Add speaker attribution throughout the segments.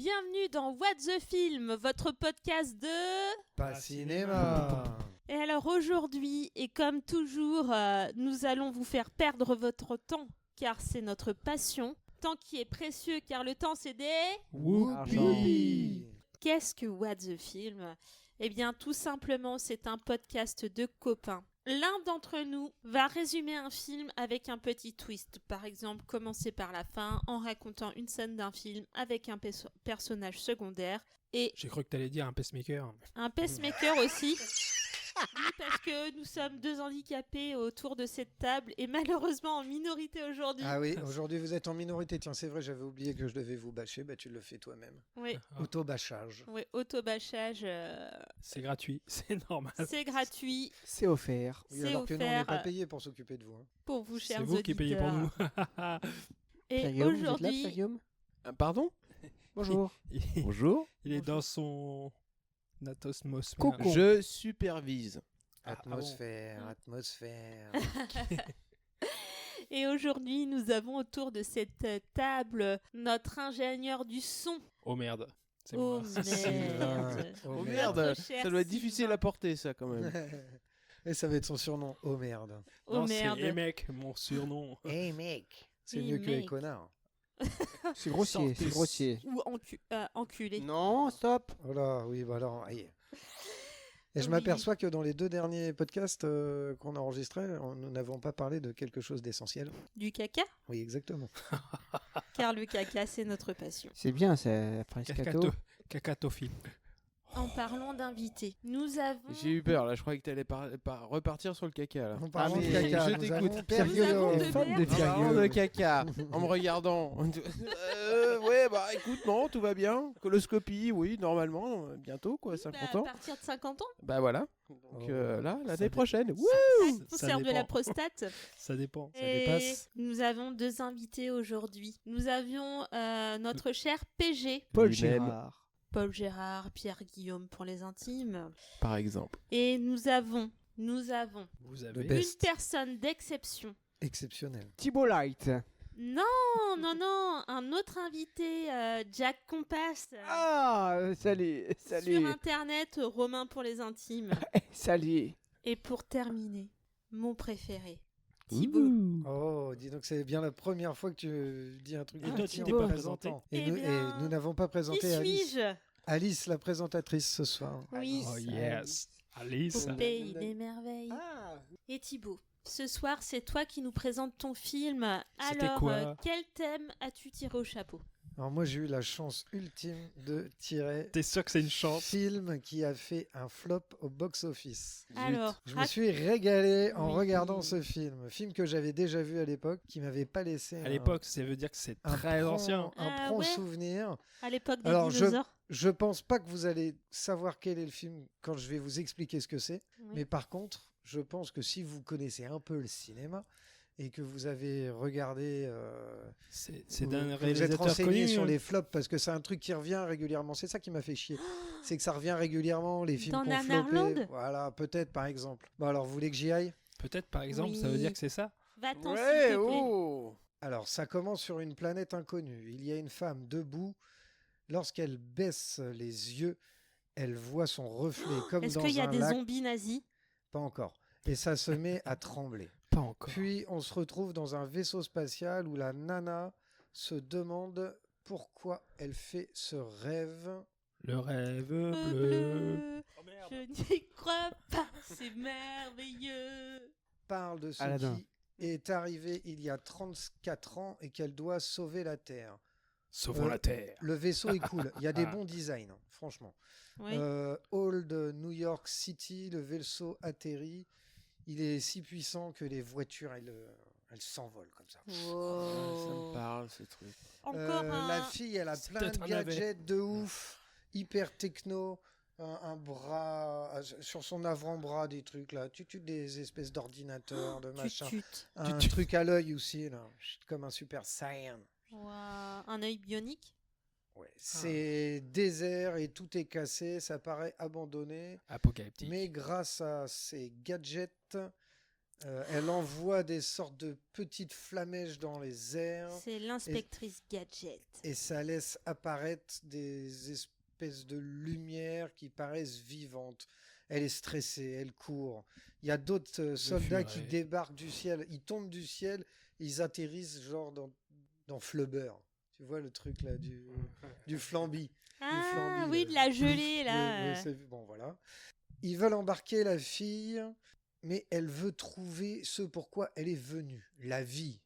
Speaker 1: bienvenue dans What the Film, votre podcast de...
Speaker 2: Pas cinéma.
Speaker 1: Et alors aujourd'hui, et comme toujours, nous allons vous faire perdre votre temps, car c'est notre passion. Temps qui est précieux, car le temps c'est des...
Speaker 2: Whoopi.
Speaker 1: Qu'est-ce que What the Film ? Eh bien, tout simplement, c'est un podcast de copains. L'un d'entre nous va résumer un film avec un petit twist. Par exemple, commencer par la fin en racontant une scène d'un film avec un personnage secondaire. Et
Speaker 3: j'ai cru que t'allais dire un pacemaker.
Speaker 1: Un pacemaker aussi. Oui, parce que nous sommes deux handicapés autour de cette table et malheureusement en minorité aujourd'hui.
Speaker 2: Ah oui, aujourd'hui vous êtes en minorité. Tiens, c'est vrai, j'avais oublié que je devais vous bâcher. Bah, tu le fais toi-même.
Speaker 1: Oui.
Speaker 2: Auto-bâchage.
Speaker 1: Oui, auto-bâchage.
Speaker 3: C'est gratuit, c'est normal.
Speaker 1: C'est gratuit.
Speaker 4: C'est offert.
Speaker 2: Oui,
Speaker 1: c'est
Speaker 2: alors
Speaker 1: offert.
Speaker 2: que nous, on n'est pas payé pour s'occuper de vous. Hein.
Speaker 1: Pour vous, chers
Speaker 3: auditeurs. C'est vous qui payez pour nous.
Speaker 1: Et
Speaker 4: Pyrium,
Speaker 1: aujourd'hui...
Speaker 4: vous êtes là, Pyrium ?
Speaker 5: Pardon ?
Speaker 4: Bonjour.
Speaker 5: Bonjour.
Speaker 3: Il est dans son atmosphère.
Speaker 4: Cocon.
Speaker 5: Je supervise.
Speaker 2: Atmosphère.
Speaker 1: Et aujourd'hui, nous avons autour de cette table notre ingénieur du son.
Speaker 3: Oh merde. C'est
Speaker 1: Oh
Speaker 3: moi.
Speaker 1: merde.
Speaker 5: Oh
Speaker 1: Notre
Speaker 5: merde,
Speaker 1: cher
Speaker 5: ça doit être difficile
Speaker 1: Sylvain.
Speaker 5: à porter ça quand même.
Speaker 2: Et ça va être son surnom. Oh merde.
Speaker 1: Oh
Speaker 3: Non,
Speaker 1: merde.
Speaker 3: c'est mec, mon surnom.
Speaker 2: Hey mec. C'est
Speaker 1: Hey,
Speaker 2: mieux que les
Speaker 1: mec.
Speaker 2: connards.
Speaker 4: C'est grossier, c'est grossier.
Speaker 1: Ou enculé.
Speaker 4: Non, stop.
Speaker 2: Oh là, oui, bah alors, aïe. Et je
Speaker 1: Oui.
Speaker 2: m'aperçois que dans les deux derniers podcasts qu'on a enregistrés, nous n'avons pas parlé de quelque chose d'essentiel.
Speaker 1: Du caca.
Speaker 2: Oui, exactement.
Speaker 1: Car le caca, c'est notre passion.
Speaker 4: C'est bien, c'est presque gâteau.
Speaker 3: Cacatophile.
Speaker 1: En parlant d'invités, nous avons...
Speaker 5: J'ai eu peur là, je croyais que t'allais repartir sur le caca là.
Speaker 2: En parlant
Speaker 5: mais
Speaker 2: de caca,
Speaker 5: je
Speaker 2: nous
Speaker 5: t'écoute.
Speaker 2: avons
Speaker 1: Nous avons de
Speaker 4: Fan de
Speaker 1: merde.
Speaker 5: En parlant
Speaker 4: Pyrium.
Speaker 5: de caca, en me regardant. Ouais, bah écoute, non, tout va bien. Coloscopie, oui, normalement, bientôt quoi, 50
Speaker 1: à
Speaker 5: ans.
Speaker 1: partir de 50 ans,
Speaker 5: Bah voilà. Donc
Speaker 2: Oh,
Speaker 5: là,
Speaker 3: ça
Speaker 5: l'année prochaine. Wouh.
Speaker 1: pour
Speaker 3: ça
Speaker 1: faire de la
Speaker 3: dépend.
Speaker 1: prostate.
Speaker 3: Ça dépend. Ça
Speaker 1: Et
Speaker 3: dépasse.
Speaker 1: nous avons deux invités aujourd'hui. Nous avions notre cher PG,
Speaker 4: Paul
Speaker 5: Lui-même.
Speaker 4: Gérard.
Speaker 1: Paul Gérard, Pierre Guillaume pour les intimes.
Speaker 5: Par exemple.
Speaker 1: Et nous avons
Speaker 3: Vous
Speaker 2: Le
Speaker 3: avez.
Speaker 2: best.
Speaker 1: une personne d'exception.
Speaker 2: Exceptionnel.
Speaker 4: Thibault Light.
Speaker 1: Non, un autre invité, Jack Compass.
Speaker 4: Ah, salut,
Speaker 1: Sur
Speaker 4: salut.
Speaker 1: Internet, Romain pour les intimes.
Speaker 4: Salut.
Speaker 1: Et pour terminer, mon préféré, Thibaut.
Speaker 4: Ouh.
Speaker 2: Oh, dis donc, c'est bien la première fois que tu dis un truc
Speaker 3: Et
Speaker 2: de
Speaker 3: toi,
Speaker 2: petit
Speaker 3: tu
Speaker 2: en
Speaker 3: t'es pas
Speaker 2: présentant.
Speaker 1: Eh
Speaker 2: Et
Speaker 1: bien,
Speaker 2: nous n'avons pas
Speaker 1: Qui
Speaker 2: présenté Alice.
Speaker 1: suis-je?
Speaker 2: Alice, la présentatrice ce soir.
Speaker 1: Oui,
Speaker 3: Oh yes. Alice.
Speaker 1: au pays des merveilles.
Speaker 4: Ah.
Speaker 1: Et Thibaut, ce soir, c'est toi qui nous présentes ton film.
Speaker 3: C'était
Speaker 1: Alors,
Speaker 3: quoi
Speaker 1: quel thème as-tu tiré au chapeau?
Speaker 2: Alors moi, j'ai eu la chance ultime de tirer
Speaker 3: T'es sûr que c'est une chance?
Speaker 2: film qui a fait un flop au box-office.
Speaker 1: Alors,
Speaker 2: Je me suis régalé en
Speaker 1: Oui.
Speaker 2: regardant ce film. Film que j'avais déjà vu à l'époque, qui m'avait pas laissé
Speaker 3: À l'époque, ça veut dire que c'est très ancien.
Speaker 2: un
Speaker 1: Ah
Speaker 2: prompt
Speaker 1: ouais.
Speaker 2: souvenir.
Speaker 1: à l'époque des
Speaker 2: Alors,
Speaker 1: dinosaures.
Speaker 2: Je pense pas que vous allez savoir quel est le film quand je vais vous expliquer ce que c'est.
Speaker 1: Oui.
Speaker 2: Mais par contre, je pense que si vous connaissez un peu le cinéma et que vous avez regardé,
Speaker 3: C'est
Speaker 2: vous-
Speaker 3: d'un
Speaker 2: que vous êtes
Speaker 3: réalisateur
Speaker 2: renseigné
Speaker 3: connu.
Speaker 2: sur les flops, parce que c'est un truc qui revient régulièrement. C'est ça qui m'a fait chier. C'est que ça revient régulièrement, les films
Speaker 1: Dans
Speaker 2: qui ont floppé.
Speaker 1: Nanarland.
Speaker 2: Voilà, peut-être par exemple. Bon, alors, vous voulez que j'y aille?
Speaker 3: Peut-être par exemple, ça
Speaker 1: Oui.
Speaker 3: veut dire que c'est ça.
Speaker 1: Va-t'en, s'il
Speaker 5: Ouais,
Speaker 1: te plaît.
Speaker 5: oh.
Speaker 2: Alors, ça commence sur une planète inconnue. Il y a une femme debout. Lorsqu'elle baisse les yeux, elle voit son reflet comme
Speaker 1: Est-ce
Speaker 2: dans
Speaker 1: qu'il y a
Speaker 2: un
Speaker 1: des
Speaker 2: lac.
Speaker 1: zombies nazis?
Speaker 2: Pas encore. Et ça se met à trembler.
Speaker 3: Pas encore.
Speaker 2: Puis on se retrouve dans un vaisseau spatial où la nana se demande pourquoi elle fait ce rêve.
Speaker 3: Le rêve
Speaker 1: Bleu,
Speaker 3: bleu. Oh,
Speaker 1: je n'y crois pas, c'est merveilleux.
Speaker 2: Parle de ce
Speaker 4: Aladdin.
Speaker 2: qui est arrivé il y a 34 ans et qu'elle doit sauver la Terre.
Speaker 3: Sauvons la Terre.
Speaker 2: Le vaisseau est cool. Il y a des bons designs, hein, franchement.
Speaker 1: Oui.
Speaker 2: Old New York City, le vaisseau atterrit. Il est si puissant que les voitures, elles s'envolent comme ça.
Speaker 5: Ça
Speaker 1: Wow.
Speaker 5: me parle ce truc.
Speaker 1: Encore un...
Speaker 2: La fille, elle a
Speaker 3: C'est
Speaker 2: plein
Speaker 3: peut-être
Speaker 2: de
Speaker 3: un navet.
Speaker 2: gadgets de ouf, hyper techno, un bras, sur son avant-bras, des trucs là, des espèces d'ordinateurs, de machin.
Speaker 1: Tut-tut.
Speaker 2: Un truc à l'œil aussi, là, comme un super Saiyan.
Speaker 1: Ouah, un œil bionique.
Speaker 2: Ouais, c'est désert et tout est cassé, ça paraît abandonné.
Speaker 3: Apocalyptique.
Speaker 2: Mais grâce à ces gadgets, Elle envoie des sortes de petites flamèches dans les airs
Speaker 1: C'est l'inspectrice Gadget.
Speaker 2: et ça laisse apparaître des espèces de lumières qui paraissent vivantes. Elle est stressée, elle court. Il y a d'autres soldats qui
Speaker 3: furet.
Speaker 2: débarquent du ciel. Ils tombent du ciel, ils atterrissent genre dans Flubber. Tu vois le truc là du flambi.
Speaker 1: Ah
Speaker 2: flambi,
Speaker 1: oui,
Speaker 2: là.
Speaker 1: de la gelée, là.
Speaker 2: Oui, bon, voilà. Ils veulent embarquer la fille, mais elle veut trouver ce pourquoi elle est venue. La vie,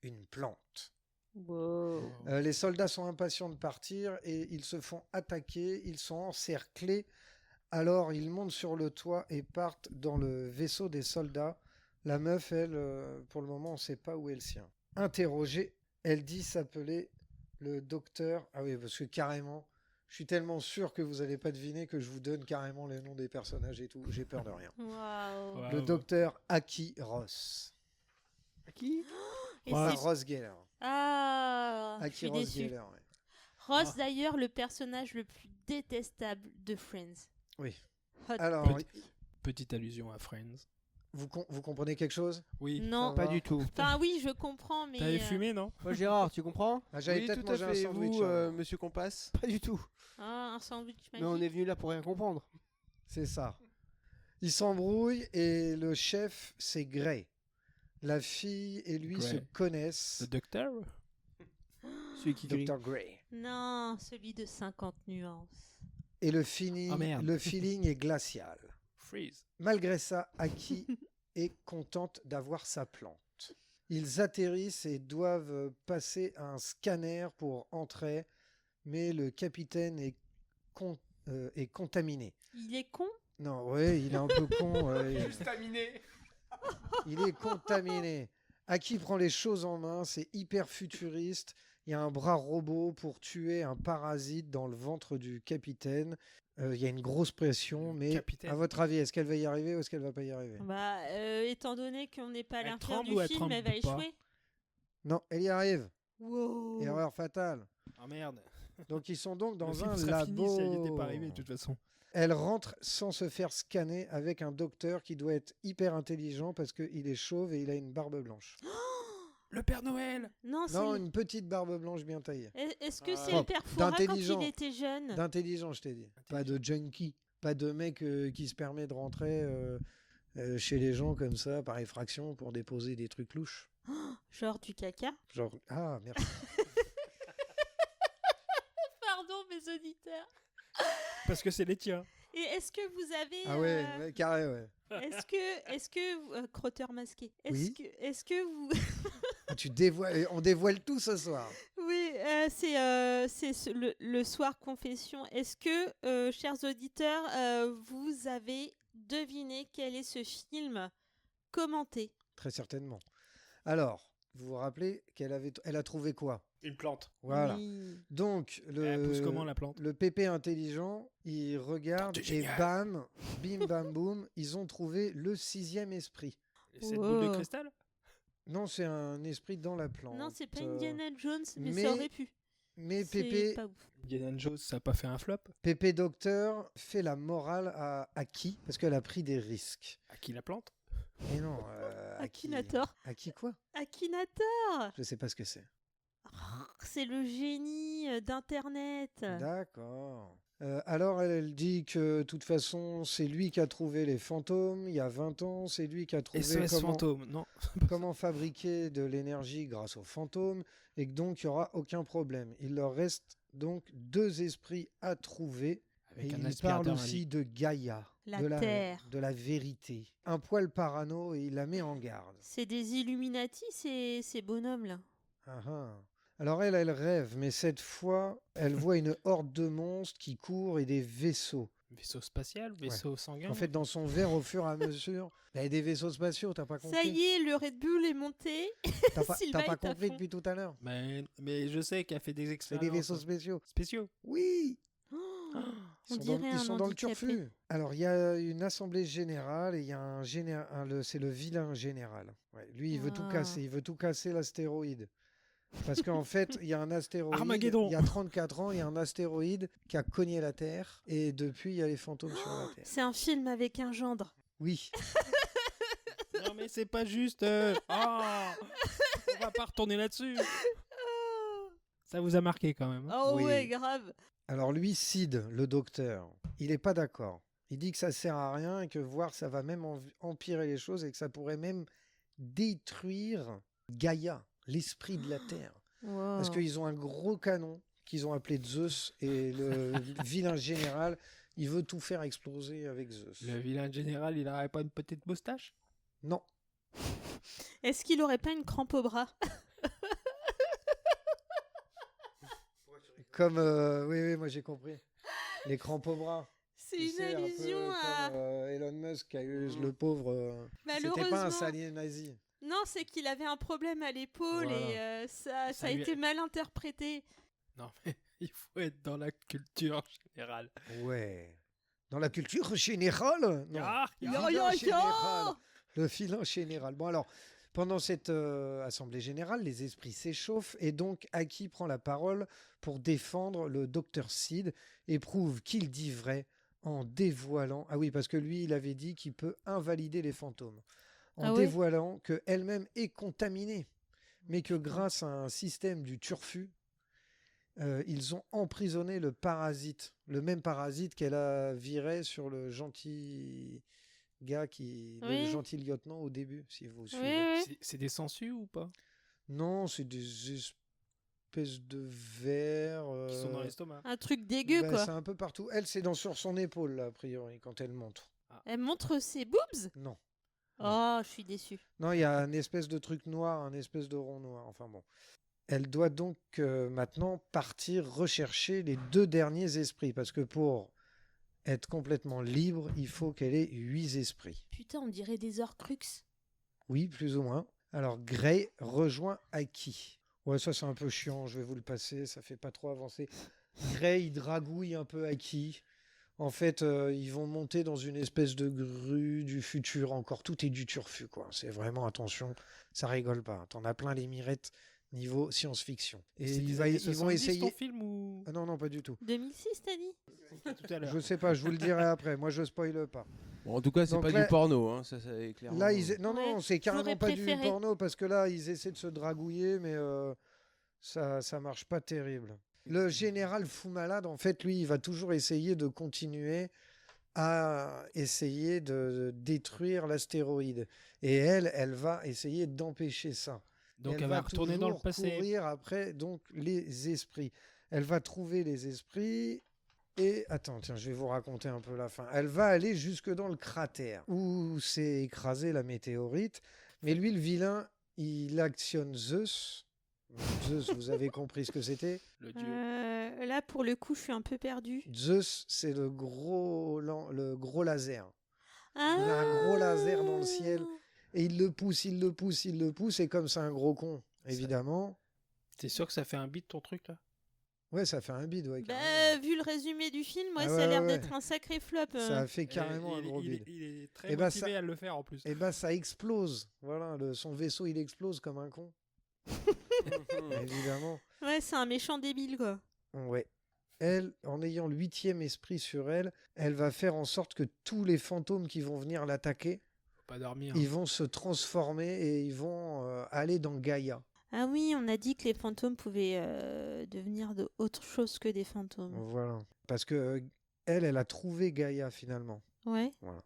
Speaker 2: une plante.
Speaker 1: Wow.
Speaker 2: Les soldats sont impatients de partir et ils se font attaquer, ils sont encerclés. Alors ils montent sur le toit et partent dans le vaisseau des soldats. La meuf, elle, pour le moment, on ne sait pas où est le sien. Interrogée, elle dit s'appeler le docteur. Ah oui, parce que carrément, je suis tellement sûr que vous n'allez pas deviner que je vous donne carrément les noms des personnages et tout. J'ai peur de rien.
Speaker 1: Waouh.
Speaker 3: Ouais.
Speaker 2: Le docteur Aki Ross.
Speaker 4: Qui?
Speaker 1: Et
Speaker 3: Ouais.
Speaker 1: c'est-
Speaker 2: Ross Geller.
Speaker 1: Ah, je
Speaker 2: Aki
Speaker 1: suis
Speaker 2: Ross
Speaker 1: déçue.
Speaker 2: Geller, ouais.
Speaker 1: Ross,
Speaker 3: Ah.
Speaker 1: d'ailleurs, le personnage le plus détestable de Friends.
Speaker 2: Oui.
Speaker 1: Hot
Speaker 2: Alors,
Speaker 3: Petit- Petite allusion à Friends.
Speaker 2: vous comprenez quelque chose?
Speaker 3: Oui.
Speaker 1: Non.
Speaker 2: Ça
Speaker 4: Pas
Speaker 2: va.
Speaker 4: du tout.
Speaker 1: Enfin, oui, je comprends, mais.
Speaker 3: T'avais fumé, non?
Speaker 4: Moi, Gérard, tu comprends?
Speaker 2: Ah, j'avais
Speaker 5: Oui,
Speaker 2: peut-être
Speaker 5: tout à
Speaker 2: mangé un
Speaker 5: fait.
Speaker 2: sandwich.
Speaker 5: Vous,
Speaker 2: hein.
Speaker 5: monsieur Compass?
Speaker 4: Pas du tout.
Speaker 1: Ah, un sandwich
Speaker 4: Mais on
Speaker 1: magique.
Speaker 4: est venu là pour rien comprendre.
Speaker 2: C'est ça. Ils s'embrouillent et le chef, c'est Gray. La fille et lui se
Speaker 3: Gray.
Speaker 2: connaissent.
Speaker 3: Le docteur?
Speaker 4: Celui qui grille.
Speaker 2: Dr. Gray.
Speaker 1: Non, celui de 50 nuances.
Speaker 2: Et le feeling,
Speaker 3: Ah, merde.
Speaker 2: le feeling est glacial.
Speaker 3: Freeze.
Speaker 2: Malgré ça, Aki est contente d'avoir sa plante. Ils atterrissent et doivent passer un scanner pour entrer, mais le capitaine est contaminé.
Speaker 1: Il est con.
Speaker 2: Non, oui, il est un peu con. ouais.
Speaker 3: Staminé.
Speaker 2: Il est contaminé. Aki prend les choses en main, c'est hyper futuriste. Il y a un bras robot pour tuer un parasite dans le ventre du capitaine. Il y a une grosse pression,
Speaker 3: Le
Speaker 2: mais
Speaker 3: capitaine.
Speaker 2: à votre avis, est-ce qu'elle va y arriver ou est-ce qu'elle va pas y arriver?
Speaker 1: Bah, étant donné qu'on n'est pas à
Speaker 3: Elle
Speaker 1: l'intérieur
Speaker 3: tremble
Speaker 1: du
Speaker 3: ou elle
Speaker 1: film,
Speaker 3: tremble
Speaker 1: elle va
Speaker 3: pas
Speaker 1: échouer.
Speaker 2: Non, elle y arrive.
Speaker 1: Wow.
Speaker 2: Erreur fatale.
Speaker 3: Ah merde.
Speaker 2: Donc ils sont donc
Speaker 3: Le
Speaker 2: dans
Speaker 3: film
Speaker 2: un
Speaker 3: sera fini
Speaker 2: labo.
Speaker 3: si elle y était pas arrivée, de toute façon.
Speaker 2: Elle rentre sans se faire scanner avec un docteur qui doit être hyper intelligent parce qu'il est chauve et il a une barbe blanche.
Speaker 3: Le Père Noël.
Speaker 1: Non, c'est.
Speaker 2: Non, une petite barbe blanche bien taillée.
Speaker 1: Est-ce que
Speaker 3: Ah.
Speaker 1: c'est le père Fouras quand
Speaker 2: D'intelligent.
Speaker 1: il était jeune?
Speaker 2: D'intelligent, je t'ai dit. Pas de junkie. Pas de mec qui se permet de rentrer chez les gens comme ça par effraction pour déposer des trucs louches.
Speaker 1: Genre du caca?
Speaker 2: Genre, ah, merci.
Speaker 1: Pardon, mes auditeurs.
Speaker 3: Parce que c'est les tiens.
Speaker 1: Et est-ce que vous avez.
Speaker 2: Ah ouais, ouais, carré, ouais.
Speaker 1: Est-ce que crotteur masqué.
Speaker 2: Oui.
Speaker 1: Est-ce que vous.
Speaker 2: Ah, on dévoile tout ce soir.
Speaker 1: Oui, c'est le soir confession. Est-ce que, chers auditeurs, vous avez deviné quel est ce film commenté?
Speaker 2: Très certainement. Alors, vous vous rappelez elle a trouvé quoi?
Speaker 3: Une plante.
Speaker 2: Voilà.
Speaker 1: Oui.
Speaker 2: Donc,
Speaker 3: Elle pousse comment la plante?
Speaker 2: le pépé intelligent, il regarde
Speaker 3: Plante
Speaker 2: et
Speaker 3: géniale.
Speaker 2: bam, bim bam boum, ils ont trouvé le 6e esprit.
Speaker 3: Cette boule de
Speaker 1: Wow.
Speaker 3: cristal?
Speaker 2: Non, c'est un esprit dans la plante.
Speaker 1: Non, c'est pas Indiana Jones, mais,
Speaker 2: mais
Speaker 1: ça aurait pu.
Speaker 2: Mais
Speaker 1: C'est
Speaker 2: Pépé,
Speaker 1: pas ouf.
Speaker 3: Indiana Jones, ça a pas fait un flop?
Speaker 2: Pépé Docteur fait la morale à qui? Parce qu'elle a pris des risques.
Speaker 3: À qui la plante?
Speaker 2: Et non, à qui?
Speaker 1: Akinator.
Speaker 2: À qui quoi?
Speaker 1: Akinator.
Speaker 2: Je sais pas ce que c'est.
Speaker 1: C'est le génie d'Internet.
Speaker 2: D'accord. Alors elle dit que de toute façon c'est lui qui a trouvé les fantômes il y a 20 ans, c'est lui qui a trouvé
Speaker 3: SOS fantôme, non.
Speaker 2: comment fabriquer de l'énergie grâce aux fantômes et que donc il n'y aura aucun problème. Il leur reste donc 2 esprits à trouver et
Speaker 3: Avec un
Speaker 2: il parle
Speaker 3: aspirateur
Speaker 2: aussi de Gaïa,
Speaker 1: La Terre.
Speaker 2: de la vérité. Un poil parano et il la met en garde.
Speaker 1: C'est des Illuminati, ces bonhommes-là.
Speaker 2: Ah ah. Alors elle rêve, mais cette fois, elle voit une horde de monstres qui courent et des vaisseaux.
Speaker 3: Vaisseau spatial, vaisseau sanguin.
Speaker 2: En fait, dans son verre, au fur et à mesure, il y a des vaisseaux spatiaux, t'as pas compris?
Speaker 1: Ça y est, le Red Bull est monté.
Speaker 2: T'as pas,
Speaker 1: Sylvain
Speaker 2: t'as pas
Speaker 1: est à
Speaker 2: compris
Speaker 1: fond.
Speaker 2: depuis tout à l'heure?
Speaker 3: Mais je sais qu'elle fait des
Speaker 2: C'est
Speaker 3: expériences.
Speaker 2: des vaisseaux spéciaux.
Speaker 3: spéciaux.
Speaker 2: Oui!
Speaker 1: On
Speaker 2: Ils
Speaker 1: dirait
Speaker 2: sont
Speaker 1: un
Speaker 2: dans le
Speaker 1: handicapé.
Speaker 2: turfu. Alors, il y a une assemblée générale et il y a c'est le vilain général. Ouais, lui, il veut tout
Speaker 1: Ah.
Speaker 2: casser. Il veut tout casser l'astéroïde. Parce qu'en fait, il y a un astéroïde.
Speaker 3: Armageddon.
Speaker 2: Il y a 34 ans, il y a un astéroïde qui a cogné la Terre. Et depuis, il y a les fantômes sur la Terre.
Speaker 1: C'est un film avec un gendre.
Speaker 2: Oui.
Speaker 3: Non, mais c'est pas juste. On va pas retourner là-dessus. Ça vous a marqué quand même.
Speaker 1: Oh
Speaker 2: Oui.
Speaker 1: ouais, grave.
Speaker 2: Alors lui, Sid, le docteur, il n'est pas d'accord. Il dit que ça sert à rien et que voir ça va même empirer les choses et que ça pourrait même détruire Gaïa, l'esprit de la Terre. Parce
Speaker 1: Wow.
Speaker 2: qu'ils ont un gros canon qu'ils ont appelé Zeus et le vilain général, il veut tout faire exploser avec Zeus.
Speaker 3: Le vilain général, il aurait pas une petite moustache?
Speaker 2: Non,
Speaker 1: Est-ce qu'il aurait pas une crampe au bras?
Speaker 2: comme oui, moi j'ai compris. Les crampes au bras.
Speaker 1: C'est
Speaker 2: Tu
Speaker 1: une
Speaker 2: sais, un peu
Speaker 1: allusion à...
Speaker 2: comme, Elon Musk qui a eu le pauvre. C'était pas un
Speaker 1: Malheureusement.
Speaker 2: salier nazi.
Speaker 1: Non, c'est qu'il avait un problème à l'épaule
Speaker 2: Voilà.
Speaker 1: et ça
Speaker 3: Ça
Speaker 1: a
Speaker 3: lui-
Speaker 1: été mal interprété.
Speaker 3: Non, mais il faut être dans la culture générale.
Speaker 2: Ouais. Dans la culture générale. Non.
Speaker 3: Ah,
Speaker 2: Le
Speaker 1: Ya,
Speaker 2: vilain
Speaker 1: ya, ya.
Speaker 2: général. Le vilain général. Bon alors, pendant cette assemblée générale, les esprits s'échauffent et donc Aki prend la parole pour défendre le docteur Sid et prouve qu'il dit vrai en dévoilant. Ah oui, parce que lui, il avait dit qu'il peut invalider les fantômes. En
Speaker 1: Ah ouais
Speaker 2: dévoilant qu'elle-même est contaminée, mais que grâce à un système du turfu, ils ont emprisonné le parasite, le même parasite qu'elle a viré sur le gentil gars le
Speaker 1: Oui.
Speaker 2: gentil lieutenant au début, si vous
Speaker 1: Oui,
Speaker 2: suivez.
Speaker 1: oui.
Speaker 3: C'est des sangsues ou pas?
Speaker 2: Non, c'est des espèces de vers.
Speaker 3: Qui sont dans l'estomac.
Speaker 1: Un truc dégueu,
Speaker 2: bah,
Speaker 1: quoi.
Speaker 2: c'est un peu partout. Elle, c'est sur son épaule, là, a priori, quand elle monte.
Speaker 1: Elle montre ses boobs?
Speaker 2: Non.
Speaker 1: Oh, je suis déçue.
Speaker 2: Non, il y a un espèce de truc noir, un espèce de rond noir. Enfin bon. Elle doit donc maintenant partir rechercher les 2 derniers esprits. Parce que pour être complètement libre, il faut qu'elle ait 8 esprits.
Speaker 1: Putain, on dirait des Horcruxes.
Speaker 2: Oui, plus ou moins. Alors, Grey rejoint Aki. Ouais, ça c'est un peu chiant, je vais vous le passer, ça fait pas trop avancer. Grey, il dragouille un peu Aki. En fait, ils vont monter dans une espèce de grue du futur encore. Tout est du turfu, quoi. C'est vraiment, attention, ça rigole pas. T'en as plein les mirettes niveau science-fiction. Et
Speaker 3: C'est des
Speaker 2: ils
Speaker 3: années
Speaker 2: vont
Speaker 3: 70,
Speaker 2: essayer...
Speaker 3: ton film ou
Speaker 2: Ah non, non, pas du tout.
Speaker 1: 2006, t'as dit?
Speaker 3: tout à l'heure?
Speaker 2: Je sais pas, je vous le dirai après. Moi, je spoile pas.
Speaker 5: Bon, en tout cas, c'est
Speaker 2: Donc
Speaker 5: pas
Speaker 2: là-
Speaker 5: du porno, hein, ça c'est clairement.
Speaker 2: Là, non, non,
Speaker 1: Ouais,
Speaker 2: c'est carrément
Speaker 1: j'aurais
Speaker 2: pas du
Speaker 1: préféré.
Speaker 2: porno parce que là, ils essaient de se dragouiller, mais ça marche pas terrible. Le général fou malade, en fait, lui, il va toujours essayer de continuer à essayer de détruire l'astéroïde. Et elle va essayer d'empêcher ça.
Speaker 3: Donc
Speaker 2: Et
Speaker 3: elle va retourner dans le
Speaker 2: toujours
Speaker 3: passé.
Speaker 2: courir après donc les esprits. Elle va trouver les esprits et attends, tiens, je vais vous raconter un peu la fin. Elle va aller jusque dans le cratère où s'est écrasée la météorite. Mais lui, le vilain, il actionne Zeus. Zeus, vous avez compris ce que c'était?
Speaker 3: Le dieu.
Speaker 1: Là, pour le coup, je suis un peu perdue.
Speaker 2: Zeus, c'est le gros laser.
Speaker 1: Ah
Speaker 2: Il a un gros laser dans le ciel. Et il le pousse, il le pousse, il le pousse. Et comme c'est un gros con, évidemment.
Speaker 3: T'es sûr que ça fait un beat ton truc là?
Speaker 2: Ouais, ça fait un bide, ouais,
Speaker 1: Bah,
Speaker 2: carrément.
Speaker 1: vu le résumé du film, ouais,
Speaker 2: Ah
Speaker 1: ça
Speaker 2: ouais,
Speaker 1: a l'air
Speaker 2: ouais,
Speaker 1: d'être un sacré flop.
Speaker 2: Ça a fait carrément un gros bide.
Speaker 3: Il est très
Speaker 2: Eh ben,
Speaker 3: motivé
Speaker 2: ça-
Speaker 3: à le faire en plus.
Speaker 2: Et ben ça explose. Voilà, son vaisseau, il explose comme un con. Évidemment.
Speaker 1: Ouais, c'est un méchant débile, quoi.
Speaker 2: Ouais. Elle, en ayant le 8e esprit sur elle, elle va faire en sorte que tous les fantômes qui vont venir l'attaquer,
Speaker 3: Faut pas dormir.
Speaker 2: ils vont se transformer et ils vont aller dans Gaïa.
Speaker 1: Ah oui, on a dit que les fantômes pouvaient devenir autre chose que des fantômes.
Speaker 2: Voilà. Parce que elle a trouvé Gaïa finalement.
Speaker 1: Ouais.
Speaker 2: Voilà.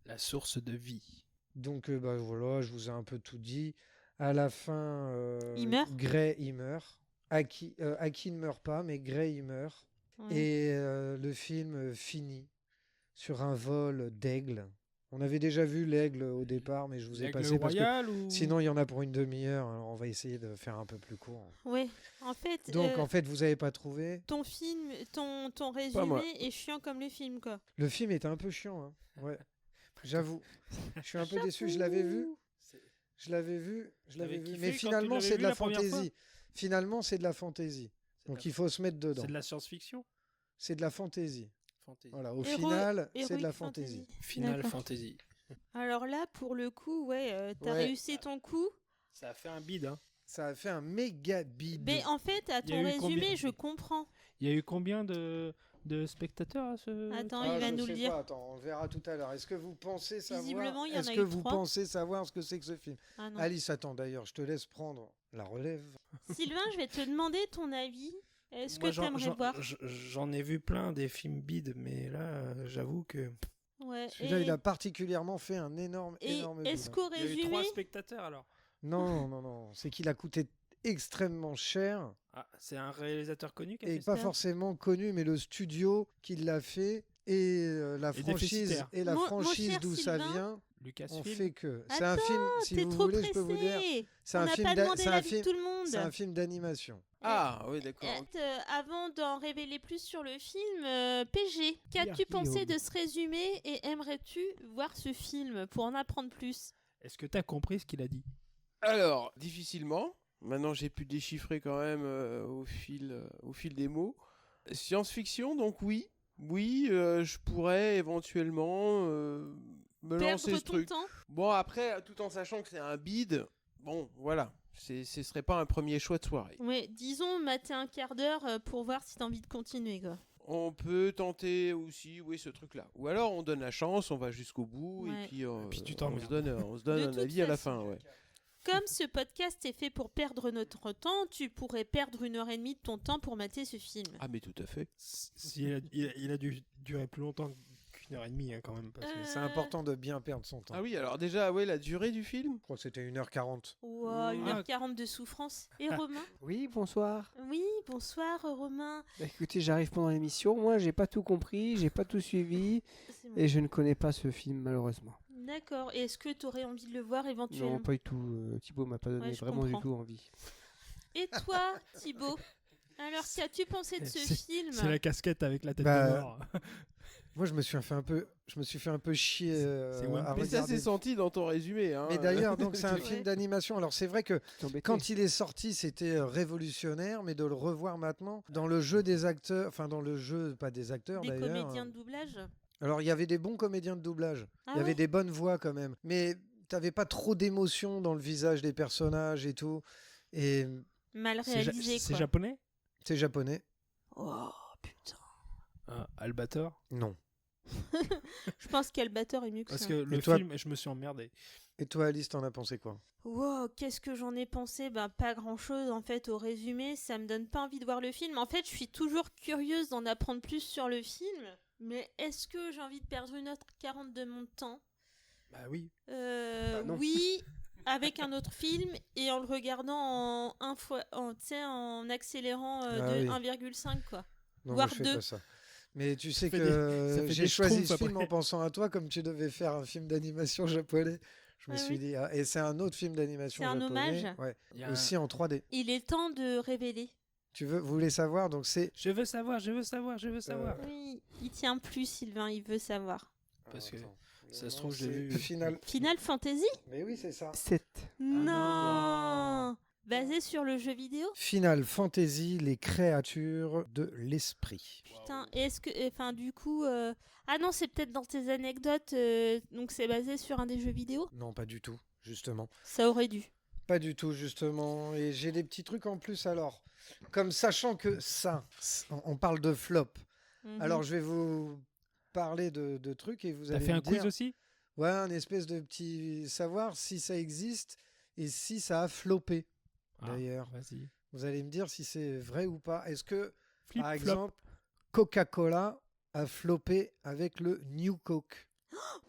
Speaker 3: La source de vie.
Speaker 2: Donc bah, voilà, je vous ai un peu tout dit. À la fin,
Speaker 1: Il meurt
Speaker 2: Grey, il meurt. Aki ne meurt pas, mais Grey, il meurt.
Speaker 1: Ouais.
Speaker 2: Et le film finit sur un vol d'aigle. On avait déjà vu l'aigle au départ, mais je vous ai
Speaker 3: L'aigle
Speaker 2: passé parce que
Speaker 3: royal ou...
Speaker 2: sinon il y en a pour une demi-heure. Alors on va essayer de faire un peu plus court.
Speaker 1: Ouais. En fait,
Speaker 2: Donc en fait, vous avez pas trouvé.
Speaker 1: ton film, ton
Speaker 5: moi.
Speaker 1: résumé est chiant comme le film, quoi.
Speaker 2: Le film était un peu chiant, hein. Ouais. J'avoue. Je suis un peu déçu. Je l'avais vu. Je l'avais vu.
Speaker 3: T'avais kiffé
Speaker 2: Mais
Speaker 3: quand tu
Speaker 2: finalement,
Speaker 3: l'avais
Speaker 2: c'est de
Speaker 3: vu
Speaker 2: la
Speaker 3: la première fois
Speaker 2: fantaisie. Finalement, c'est de la fantaisie. Donc il faut se mettre dedans.
Speaker 3: C'est de la science-fiction.
Speaker 2: C'est de la fantaisie.
Speaker 3: Fantasy.
Speaker 2: Voilà. Au
Speaker 1: Héro-
Speaker 2: final, c'est de
Speaker 1: Heroic
Speaker 2: la fantaisie.
Speaker 3: Final
Speaker 1: D'accord.
Speaker 3: Fantasy.
Speaker 1: Alors là, pour le coup, ouais, t'as
Speaker 2: Ouais.
Speaker 1: réussi ton coup.
Speaker 3: Ça a fait un bide, hein.
Speaker 2: Ça a fait un méga bide.
Speaker 1: Mais en fait, à
Speaker 3: Il y a
Speaker 1: ton
Speaker 3: eu
Speaker 1: résumé,
Speaker 3: combien
Speaker 1: je comprends.
Speaker 3: Il y a eu combien de spectateurs à ce...
Speaker 1: Attends,
Speaker 2: Ah,
Speaker 1: il va
Speaker 2: je
Speaker 1: nous
Speaker 2: sais
Speaker 1: le dire.
Speaker 2: pas, attends, on verra tout à l'heure. Est-ce que vous pensez savoir
Speaker 1: Visiblement, il y en
Speaker 2: Est-ce
Speaker 1: a
Speaker 2: que
Speaker 1: eu
Speaker 2: vous
Speaker 1: 3.
Speaker 2: pensez savoir ce que c'est que ce film
Speaker 1: Ah non.
Speaker 2: Alice, attends, d'ailleurs, je te laisse prendre la relève.
Speaker 1: Sylvain, je vais te demander ton avis. Est-ce que
Speaker 3: Moi,
Speaker 1: tu aimerais voir
Speaker 3: J'en ai vu plein des films bides, mais là, j'avoue que...
Speaker 1: Ouais.
Speaker 2: Celui-là,
Speaker 1: et-
Speaker 2: il a particulièrement fait un énorme
Speaker 1: Et
Speaker 2: bide,
Speaker 1: est-ce
Speaker 2: hein.
Speaker 1: qu'au
Speaker 3: Il y a eu
Speaker 1: résumé,
Speaker 3: 3 spectateurs alors.
Speaker 2: Non, c'est qu'il a coûté extrêmement cher
Speaker 3: Ah, c'est un réalisateur connu qui a
Speaker 2: et
Speaker 3: fait
Speaker 2: pas
Speaker 3: ça.
Speaker 2: forcément connu, mais le studio qui l'a fait et la
Speaker 3: Et
Speaker 2: franchise
Speaker 3: déficitaire.
Speaker 2: et la
Speaker 1: Mon
Speaker 2: franchise
Speaker 1: cher
Speaker 2: d'où ça
Speaker 1: Sylvain,
Speaker 2: vient
Speaker 3: Lucasfilm.
Speaker 2: ont fait que c'est un film. Si
Speaker 1: t'es
Speaker 2: vous
Speaker 1: trop
Speaker 2: voulez,
Speaker 1: pressé.
Speaker 2: je peux vous dire, c'est
Speaker 1: On
Speaker 2: un
Speaker 1: n'a
Speaker 2: film
Speaker 1: pas
Speaker 2: d'a-
Speaker 1: demandé
Speaker 2: c'est un
Speaker 1: l'avis de
Speaker 2: film-
Speaker 1: tout le monde.
Speaker 2: c'est un film d'animation.
Speaker 5: Ah, oui, d'accord.
Speaker 1: Avant d'en révéler plus sur le film, PG, qu'as-tu
Speaker 4: Pierre
Speaker 1: pensé
Speaker 4: Guillaume.
Speaker 1: de ce résumé et aimerais-tu voir ce film pour en apprendre plus?
Speaker 3: Est-ce que t'as compris ce qu'il a dit?
Speaker 5: Alors, difficilement. Maintenant, j'ai pu déchiffrer quand même au fil des mots. Science-fiction, donc oui. Oui, je pourrais éventuellement me lancer
Speaker 1: Perdre
Speaker 5: ce
Speaker 1: ton
Speaker 5: truc.
Speaker 1: temps?
Speaker 5: Bon, après, tout en sachant que c'est un bide, bon, voilà. Ce serait pas un premier choix de soirée.
Speaker 1: Ouais, disons mater un quart d'heure pour voir si t'as envie de continuer, quoi.
Speaker 5: On peut tenter aussi, oui, ce truc-là. Ou alors, on donne la chance, on va jusqu'au bout,
Speaker 1: Ouais.
Speaker 5: et puis,
Speaker 3: puis tu
Speaker 5: on
Speaker 3: t'emmerdes.
Speaker 5: se donne
Speaker 1: De
Speaker 5: un
Speaker 1: toute
Speaker 5: avis à la
Speaker 1: façon.
Speaker 5: fin, ouais.
Speaker 1: Comme ce podcast est fait pour perdre notre temps, tu pourrais perdre 1h30 de ton temps pour mater ce film.
Speaker 5: Ah, mais tout à fait.
Speaker 3: Il a dû durer plus longtemps qu'1h30 hein, quand même. Parce que...
Speaker 2: C'est important de bien perdre son temps.
Speaker 5: Ah oui, alors déjà, ouais, la durée du film.
Speaker 2: Je crois que c'était 1h40.
Speaker 1: Ouah, 1h40 de souffrance. Et Romain?
Speaker 4: Oui, bonsoir.
Speaker 1: Oui, bonsoir Romain.
Speaker 4: Bah, écoutez, j'arrive pendant l'émission. Moi, j'ai pas tout compris, j'ai pas tout suivi
Speaker 1: C'est bon.
Speaker 4: et je ne connais pas ce film malheureusement.
Speaker 1: D'accord. Et est-ce que tu aurais envie de le voir éventuellement?
Speaker 4: Non, pas du tout. Thibaut m'a pas donné
Speaker 1: Ouais, je
Speaker 4: vraiment
Speaker 1: comprends.
Speaker 4: du tout envie.
Speaker 1: Et toi, Thibaut? Alors, qu'as-tu pensé de ce film?
Speaker 3: C'est la casquette avec la tête
Speaker 2: Bah,
Speaker 3: de mort.
Speaker 2: Moi, je me suis fait un peu chier
Speaker 3: C'est One
Speaker 2: à
Speaker 3: Piece.
Speaker 5: Mais ça
Speaker 2: regarder.
Speaker 5: s'est senti dans ton résumé. Hein.
Speaker 2: Mais d'ailleurs, donc c'est un
Speaker 1: Ouais.
Speaker 2: film d'animation. Alors c'est vrai que
Speaker 4: Tu t'es embêté.
Speaker 2: quand il est sorti, c'était révolutionnaire, mais de le revoir maintenant dans le jeu des acteurs, enfin dans le jeu, pas des acteurs
Speaker 1: Des
Speaker 2: d'ailleurs.
Speaker 1: comédiens de doublage?
Speaker 2: Alors il y avait des bons comédiens de doublage,
Speaker 1: Ah
Speaker 2: il y avait
Speaker 1: ouais
Speaker 2: des bonnes voix quand même, mais t'avais pas trop d'émotion dans le visage des personnages et tout. Et
Speaker 1: Mal
Speaker 3: C'est
Speaker 1: réalisé,
Speaker 3: c'est
Speaker 1: quoi.
Speaker 3: japonais?
Speaker 2: c'est japonais?
Speaker 1: Oh, putain.
Speaker 3: Albator?
Speaker 2: Non.
Speaker 1: Je pense qu'Albator est mieux que
Speaker 3: Parce
Speaker 1: ça.
Speaker 3: que le
Speaker 2: toi-
Speaker 3: film, je me suis emmerdé.
Speaker 2: Et toi, Alice, t'en as pensé quoi?
Speaker 1: Wow, qu'est-ce que j'en ai pensé? Ben, pas grand-chose, en fait, au résumé. Ça me donne pas envie de voir le film. En fait, je suis toujours curieuse d'en apprendre plus sur le film. Mais est-ce que j'ai envie de perdre 1h40 de mon temps?
Speaker 3: Bah oui.
Speaker 4: non.
Speaker 1: Oui, avec un autre film et en le regardant tu sais, en accélérant
Speaker 2: Ah
Speaker 1: de
Speaker 2: oui.
Speaker 1: 1,5 quoi.
Speaker 2: Non,
Speaker 1: Voire
Speaker 2: moi, je fais
Speaker 1: deux.
Speaker 2: pas ça. Mais tu sais
Speaker 3: fait
Speaker 2: que
Speaker 3: ça fait
Speaker 2: j'ai
Speaker 3: des
Speaker 2: choisi ce
Speaker 3: schtroumpfs
Speaker 2: film en
Speaker 3: après.
Speaker 2: pensant à toi, comme tu devais faire un film d'animation japonais. Je me
Speaker 1: Ah
Speaker 2: suis
Speaker 1: oui.
Speaker 2: dit, ah, et c'est un autre film d'animation
Speaker 1: C'est un
Speaker 2: japonais.
Speaker 1: hommage.
Speaker 2: Ouais.
Speaker 3: Il y a
Speaker 2: Aussi en 3D.
Speaker 1: Il est temps de révéler.
Speaker 2: Vous voulez savoir? Donc c'est.
Speaker 3: Je veux savoir, je veux savoir, je veux savoir.
Speaker 1: Oui, il tient plus Sylvain, il veut savoir.
Speaker 3: Parce que
Speaker 2: Attends.
Speaker 3: ça se
Speaker 2: Non,
Speaker 3: trouve, je l'ai
Speaker 2: c'est
Speaker 3: vu.
Speaker 2: Final.
Speaker 1: Final Fantasy?
Speaker 2: Mais oui, c'est ça.
Speaker 4: 7.
Speaker 1: Non. Basé sur le jeu vidéo?
Speaker 2: Final Fantasy, les créatures de l'esprit.
Speaker 1: Putain, et est-ce que enfin du coup ah non, c'est peut-être dans tes anecdotes donc c'est basé sur un des jeux vidéo?
Speaker 2: Non, pas du tout, justement.
Speaker 1: Ça aurait dû.
Speaker 2: Pas du tout, justement. Et j'ai des petits trucs en plus alors. Comme sachant que ça, on parle de flop.
Speaker 1: Mhm.
Speaker 2: Alors je vais vous parler de trucs et vous
Speaker 3: T'as
Speaker 2: allez
Speaker 3: fait
Speaker 2: me
Speaker 3: un quiz
Speaker 2: dire,
Speaker 3: aussi?
Speaker 2: ouais, un espèce de petit savoir si ça existe et si ça a floppé.
Speaker 3: Ah,
Speaker 2: D'ailleurs,
Speaker 3: Vas-y.
Speaker 2: vous allez me dire si c'est vrai ou pas. Est-ce que,
Speaker 3: Flip,
Speaker 2: par
Speaker 3: flop.
Speaker 2: exemple, Coca-Cola a floppé avec le New Coke?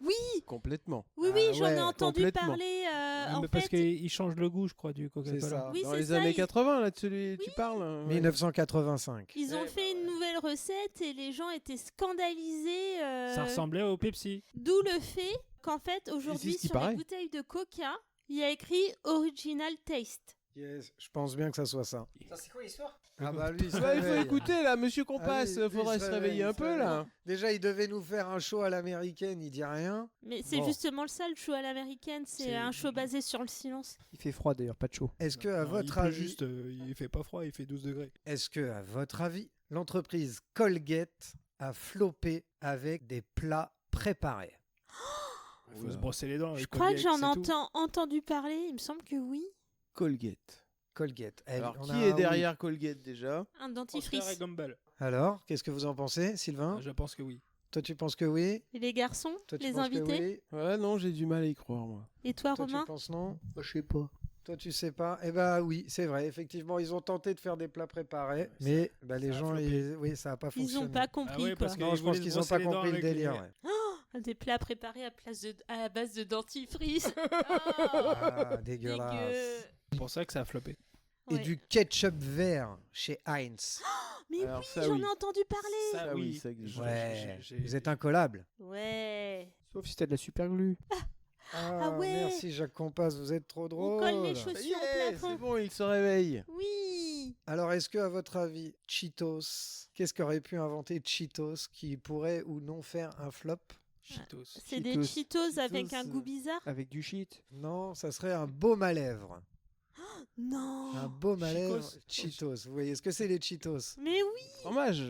Speaker 1: Oui,
Speaker 5: Complètement.
Speaker 1: oui,
Speaker 2: Ah
Speaker 1: j'en ai
Speaker 2: ouais,
Speaker 1: entendu
Speaker 5: complètement.
Speaker 1: parler en
Speaker 3: Mais parce
Speaker 1: fait.
Speaker 3: qu'il change le goût, je crois, du Coca-Cola.
Speaker 2: C'est ça.
Speaker 1: Oui,
Speaker 5: Dans
Speaker 1: c'est
Speaker 5: les
Speaker 1: ça,
Speaker 5: années
Speaker 1: ils-
Speaker 5: 80, là, tu parles. hein, ouais.
Speaker 2: 1985.
Speaker 1: Ils ont
Speaker 5: Ouais,
Speaker 1: fait une nouvelle recette et les gens étaient scandalisés.
Speaker 3: Ça ressemblait au Pepsi.
Speaker 1: D'où le fait qu'en fait, aujourd'hui,
Speaker 5: ce qui
Speaker 1: sur
Speaker 5: paraît.
Speaker 1: les bouteilles de Coca, il y a écrit Original Taste.
Speaker 2: Yes, je pense bien que ça soit ça.
Speaker 4: C'est quoi l'histoire?
Speaker 2: Ah bah lui, il se
Speaker 5: Ouais, il faut
Speaker 2: réveille.
Speaker 5: écouter, là, monsieur
Speaker 2: Ah oui,
Speaker 5: Compass.
Speaker 2: lui,
Speaker 5: Faudrait
Speaker 2: il
Speaker 5: se
Speaker 2: réveille,
Speaker 5: réveiller
Speaker 2: il
Speaker 5: un
Speaker 2: se
Speaker 5: peu,
Speaker 2: réveille.
Speaker 5: là.
Speaker 2: Déjà, il devait nous faire un show à l'américaine, il dit rien.
Speaker 1: Mais c'est
Speaker 2: Bon.
Speaker 1: justement ça, le show à l'américaine. C'est
Speaker 2: C'est-
Speaker 1: un show basé sur le silence.
Speaker 4: Il fait froid d'ailleurs, pas de chaud.
Speaker 2: Est-ce que, à
Speaker 3: Non,
Speaker 2: votre
Speaker 3: il pleut
Speaker 2: avis,
Speaker 3: juste, il fait pas froid, il fait 12 degrés.
Speaker 2: est-ce que, à votre avis, l'entreprise Colgate a floppé avec des plats préparés?
Speaker 3: Il faut
Speaker 5: Oula.
Speaker 3: se brosser les dents.
Speaker 1: Je
Speaker 3: avec
Speaker 1: crois que
Speaker 3: Colgate,
Speaker 1: j'en
Speaker 3: c'est tout.
Speaker 1: entendu parler. Il me semble que oui.
Speaker 5: Colgate.
Speaker 2: Colgate. Eh,
Speaker 5: Alors,
Speaker 2: on
Speaker 5: qui
Speaker 2: a
Speaker 5: est
Speaker 2: un
Speaker 5: derrière Colgate, déjà?
Speaker 1: Un
Speaker 3: Procter et
Speaker 1: dentifrice.
Speaker 3: Gumball.
Speaker 2: Alors, qu'est-ce que vous en pensez, Sylvain?
Speaker 3: Je pense que oui.
Speaker 2: Toi, tu penses que oui?
Speaker 1: Et les garçons,
Speaker 2: Toi, tu
Speaker 1: les
Speaker 2: penses que
Speaker 1: invités.
Speaker 2: oui?
Speaker 5: Ouais, non, j'ai du mal à y croire, moi.
Speaker 1: Et toi,
Speaker 2: Toi,
Speaker 1: Romain?
Speaker 2: tu penses non?
Speaker 4: Moi, je sais pas.
Speaker 2: Toi, tu sais pas? Eh ben oui, c'est vrai. Effectivement, ils ont tenté de faire des plats préparés, mais bah, les
Speaker 3: ça a
Speaker 2: gens,
Speaker 3: floppé.
Speaker 2: oui, ça a pas
Speaker 1: Ils
Speaker 2: fonctionné.
Speaker 1: ont pas compris
Speaker 3: Ah ouais,
Speaker 1: quoi.
Speaker 3: parce que-
Speaker 2: Non, je
Speaker 3: Ils
Speaker 2: pense
Speaker 3: voulaient
Speaker 2: qu'ils
Speaker 3: se
Speaker 2: ont
Speaker 3: brosser
Speaker 2: pas
Speaker 3: les dents
Speaker 2: compris le
Speaker 3: avec les-
Speaker 2: délire. ouais.
Speaker 1: Des plats préparés à base de dentifrice.
Speaker 2: Ah,
Speaker 1: Dégueu.
Speaker 2: dégueulasse.
Speaker 3: C'est pour ça que ça a floppé.
Speaker 2: Et
Speaker 1: Ouais.
Speaker 2: du ketchup vert chez Heinz.
Speaker 1: Mais
Speaker 5: Alors,
Speaker 1: oui,
Speaker 5: ça,
Speaker 1: j'en
Speaker 5: oui.
Speaker 1: ai entendu parler.
Speaker 5: Ça, oui, ça existe.
Speaker 2: Ouais,
Speaker 3: j'ai-
Speaker 2: vous êtes incollable.
Speaker 1: Ouais.
Speaker 4: Sauf si t'as de la super glue.
Speaker 2: Ah,
Speaker 1: ouais.
Speaker 2: Merci Jacques Compas, vous êtes trop drôle.
Speaker 1: colle les
Speaker 5: Ça
Speaker 1: chaussures.
Speaker 5: y
Speaker 1: Sur le
Speaker 5: est,
Speaker 1: plafond.
Speaker 5: c'est bon, il se réveille.
Speaker 1: Oui.
Speaker 2: Alors, est-ce que, à votre avis, Cheetos, qu'est-ce qu'aurait pu inventer Cheetos qui pourrait ou non faire un flop?
Speaker 3: Cheetos.
Speaker 1: C'est des
Speaker 4: Cheetos.
Speaker 1: Cheetos avec un
Speaker 2: Cheetos,
Speaker 1: goût bizarre.
Speaker 4: Avec du shit.
Speaker 2: Non, ça serait un baume à lèvres.
Speaker 1: Non.
Speaker 2: Un baume à lèvres
Speaker 3: Chicos.
Speaker 2: Cheetos. Vous voyez ce que c'est les Cheetos?
Speaker 1: Mais oui.
Speaker 5: Fromage.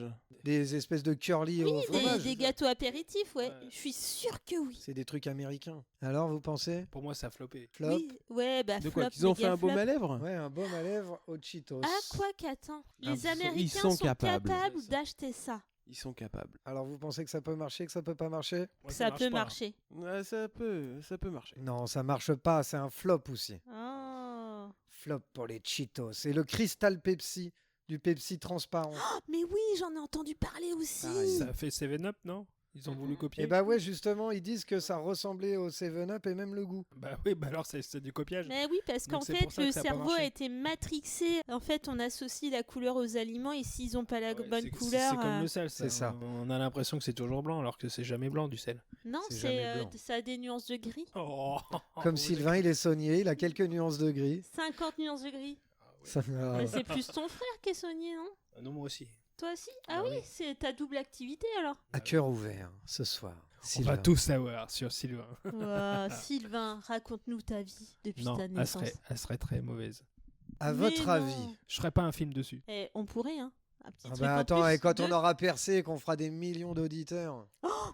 Speaker 2: Des espèces de curly au
Speaker 1: Oui,
Speaker 2: fromage.
Speaker 1: des gâteaux apéritifs, ouais.
Speaker 3: Ouais.
Speaker 1: Je suis sûre que oui.
Speaker 2: C'est des trucs américains. Alors, vous pensez?
Speaker 3: Pour moi, ça a floppé.
Speaker 2: Flop?
Speaker 1: Oui, ouais, bah
Speaker 5: De quoi
Speaker 1: flop,
Speaker 5: Qu'ils ont
Speaker 1: méga
Speaker 5: fait un baume
Speaker 1: flop.
Speaker 5: à lèvres
Speaker 2: Ouais, un baume à lèvres aux Cheetos.
Speaker 1: Ah quoi qu'attends, les
Speaker 5: ils sont-
Speaker 1: Américains
Speaker 5: ils sont
Speaker 1: sont
Speaker 5: capables.
Speaker 1: capables d'acheter ça.
Speaker 5: Ils sont capables.
Speaker 2: Alors, vous pensez que ça peut marcher, que ça peut pas marcher?
Speaker 3: Moi,
Speaker 1: Ça
Speaker 3: marche
Speaker 1: peut
Speaker 3: pas.
Speaker 1: marcher.
Speaker 5: Ouais, ça peut marcher.
Speaker 2: Non, ça marche pas, c'est un flop aussi.
Speaker 1: Oh.
Speaker 2: Flop pour les Cheetos. C'est le Crystal Pepsi, du Pepsi transparent.
Speaker 1: Mais oui, j'en ai entendu parler aussi.
Speaker 2: Pareil.
Speaker 3: Ça a fait 7-Up, non? Ils ont voulu copier.
Speaker 2: Et bah ouais, justement, ils disent que ça ressemblait au 7-Up et même le goût.
Speaker 3: Bah oui, bah alors c'est du copiage.
Speaker 1: Mais oui, parce
Speaker 3: Donc
Speaker 1: qu'en
Speaker 3: c'est
Speaker 1: fait,
Speaker 3: pour ça
Speaker 1: le
Speaker 3: que ça a pas
Speaker 1: cerveau a
Speaker 3: marché.
Speaker 1: été matrixé. En fait, on associe la couleur aux aliments et s'ils n'ont pas la
Speaker 3: Ouais,
Speaker 1: bonne
Speaker 3: c'est-
Speaker 1: couleur.
Speaker 3: C'est comme le sel, ça.
Speaker 2: c'est ça.
Speaker 3: On a l'impression que c'est toujours blanc alors que c'est jamais blanc du sel.
Speaker 1: Non,
Speaker 2: C'est jamais blanc.
Speaker 1: ça a des nuances de gris.
Speaker 3: Oh,
Speaker 2: Comme Sylvain, il est saunier, il a quelques nuances de gris.
Speaker 1: 50 nuances de gris.
Speaker 2: Ça-
Speaker 1: Mais c'est plus ton frère qui est saunier, non?
Speaker 3: Non, moi aussi.
Speaker 1: Toi aussi? Ah
Speaker 3: Bah
Speaker 1: oui,
Speaker 3: oui.
Speaker 1: c'est ta double activité alors.
Speaker 2: À cœur ouvert, ce soir.
Speaker 3: On
Speaker 2: Sylvain.
Speaker 3: va tout savoir sur Sylvain.
Speaker 1: Ouah, Sylvain, raconte-nous ta vie depuis
Speaker 3: Non,
Speaker 1: ta
Speaker 3: elle
Speaker 1: naissance.
Speaker 3: serait très mauvaise.
Speaker 2: À
Speaker 1: Mais
Speaker 2: votre
Speaker 1: non.
Speaker 2: avis?
Speaker 3: Je ferais pas un film dessus.
Speaker 1: Eh, on pourrait, hein. Un petit
Speaker 2: Ah
Speaker 1: truc
Speaker 2: bah
Speaker 1: en
Speaker 2: attends,
Speaker 1: plus
Speaker 2: et quand
Speaker 1: de-
Speaker 2: on aura percé et qu'on fera des millions d'auditeurs,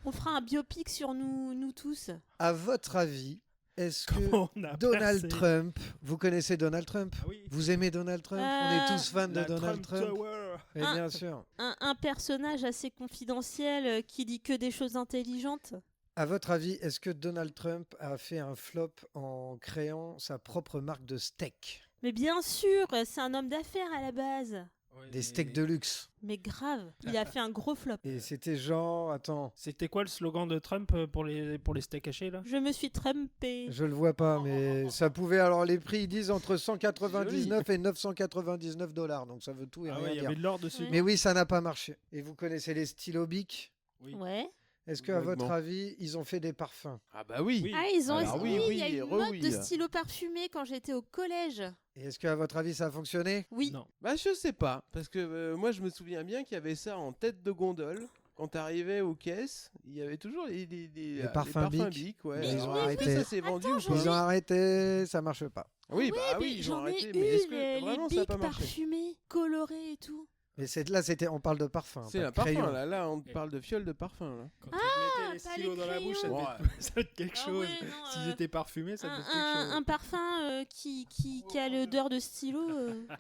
Speaker 1: On fera un biopic sur nous tous.
Speaker 2: à votre avis, est-ce que
Speaker 3: Comment on a
Speaker 2: Donald
Speaker 3: percé
Speaker 2: Trump, vous connaissez Donald Trump?
Speaker 3: Ah oui.
Speaker 2: Vous aimez Donald Trump? On est tous fans de
Speaker 3: La
Speaker 2: Donald Trump.
Speaker 3: Tower.
Speaker 2: Et
Speaker 1: Ah.
Speaker 2: bien sûr.
Speaker 1: Un personnage assez confidentiel qui dit que des choses intelligentes.
Speaker 2: À votre avis, est-ce que Donald Trump a fait un flop en créant sa propre marque de steak?
Speaker 1: Mais bien sûr, c'est un homme d'affaires à la base.
Speaker 3: Ouais,
Speaker 2: Des
Speaker 3: mais-
Speaker 2: steaks de luxe.
Speaker 1: Mais grave, il a fait un gros flop.
Speaker 2: Et c'était genre, attends,
Speaker 3: C'était quoi le slogan de Trump pour les steaks hachés là?
Speaker 1: Je me suis trumpée.
Speaker 2: je le vois pas, mais ça pouvait. Alors les prix, ils disent entre 199 et 999 $. Donc ça veut tout et
Speaker 3: Ah
Speaker 2: rien
Speaker 3: ouais, il y
Speaker 2: dire.
Speaker 3: avait de l'or dessus.
Speaker 1: Ouais.
Speaker 2: Mais oui, ça n'a pas marché. Et vous connaissez les stylos Bic?
Speaker 3: Oui.
Speaker 1: Ouais.
Speaker 2: Est-ce qu'à votre
Speaker 5: Vaguement.
Speaker 2: avis, ils ont fait des parfums?
Speaker 5: Ah bah oui.
Speaker 3: Oui.
Speaker 1: Ah, ils ont
Speaker 5: Alors
Speaker 1: essayé.
Speaker 5: oui,
Speaker 1: il y a
Speaker 5: oui,
Speaker 1: une
Speaker 5: re
Speaker 1: mode
Speaker 5: oui.
Speaker 1: de stylo parfumé quand j'étais au collège.
Speaker 2: Et est-ce qu'à votre avis, ça a fonctionné?
Speaker 1: Oui.
Speaker 3: Non.
Speaker 5: Bah je sais pas, parce que moi je me souviens bien qu'il y avait ça en tête de gondole. Quand t'arrivais aux caisses, il y avait toujours les
Speaker 2: parfums Bic.
Speaker 5: Bic, ouais.
Speaker 2: Mais ils
Speaker 5: Alors,
Speaker 2: ont
Speaker 5: est-ce que
Speaker 2: arrêté.
Speaker 5: ça s'est vendu ou
Speaker 1: J'en
Speaker 5: pas
Speaker 2: Ils ont arrêté, ça marche pas.
Speaker 5: Oui, bah
Speaker 1: mais
Speaker 5: oui, ils ont
Speaker 1: j'en ai
Speaker 5: arrêté.
Speaker 1: eu
Speaker 5: Mais est-ce
Speaker 1: les
Speaker 5: que vraiment ça
Speaker 1: bics
Speaker 5: a pas marché?
Speaker 1: parfumés, colorés et tout.
Speaker 2: Mais là, on parle de parfum.
Speaker 5: C'est
Speaker 2: pas
Speaker 5: un
Speaker 2: de crayon.
Speaker 5: parfum là, on te parle de fiole de parfum là.
Speaker 3: Quand tu te mettais les
Speaker 1: pas
Speaker 3: stylos
Speaker 1: les
Speaker 3: dans la bouche, ça
Speaker 1: crayons.
Speaker 3: devait, ça devait être quelque
Speaker 1: Ah
Speaker 3: chose.
Speaker 1: ouais, non,
Speaker 3: S'ils étaient parfumés, ça devait être quelque
Speaker 1: un
Speaker 3: chose.
Speaker 1: parfum qui a l'odeur de stylo.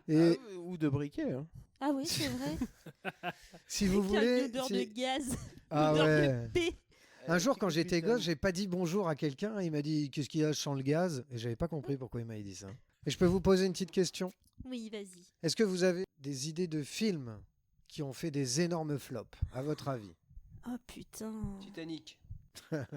Speaker 2: Et
Speaker 5: Ou de briquet. Hein.
Speaker 1: Ah oui, c'est vrai.
Speaker 2: si vous
Speaker 1: Qui a
Speaker 2: voulez,
Speaker 1: une odeur de gaz.
Speaker 2: ah
Speaker 1: Odeur
Speaker 2: ouais.
Speaker 1: de paix.
Speaker 2: Un jour, quand j'étais gosse, j'ai pas dit bonjour à quelqu'un. Il m'a dit qu'est-ce qu'il y a, je sens le gaz. Et j'avais pas compris pourquoi il m'avait dit ça. Et je peux vous poser une petite question?
Speaker 1: Oui, vas-y.
Speaker 2: Est-ce que vous avez des idées de films qui ont fait des énormes flops, à votre avis?
Speaker 1: Oh putain.
Speaker 4: Titanic.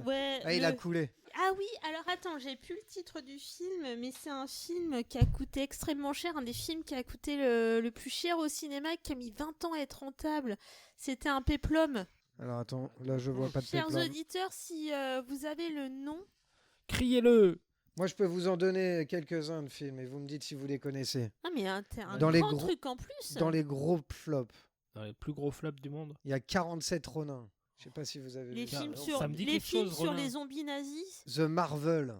Speaker 1: Ouais.
Speaker 2: Ah, il a coulé.
Speaker 1: Ah oui, alors attends, j'ai plus le titre du film, mais c'est un film qui a coûté extrêmement cher, un des films qui a coûté le plus cher au cinéma, qui a mis 20 ans à être rentable. C'était un péplum.
Speaker 2: Alors attends, là je vois pas de
Speaker 1: Chers
Speaker 2: péplum.
Speaker 1: auditeurs, si vous avez le nom,
Speaker 3: Criez-le!
Speaker 2: Moi, je peux vous en donner quelques-uns de films et vous me dites si vous les connaissez.
Speaker 1: ah mais t'es un
Speaker 2: Dans les
Speaker 1: grand
Speaker 2: gros-
Speaker 1: truc en plus.
Speaker 2: Dans les gros flops,
Speaker 3: Dans les plus gros flops du monde.
Speaker 2: il y a 47 Ronin. Je sais pas si vous avez
Speaker 1: les
Speaker 2: vu.
Speaker 1: films
Speaker 3: ça
Speaker 1: sur
Speaker 3: me dit
Speaker 1: les
Speaker 3: quelque
Speaker 1: films
Speaker 3: chose,
Speaker 1: sur
Speaker 3: Ronin.
Speaker 1: les zombies nazis.
Speaker 2: The Marvel.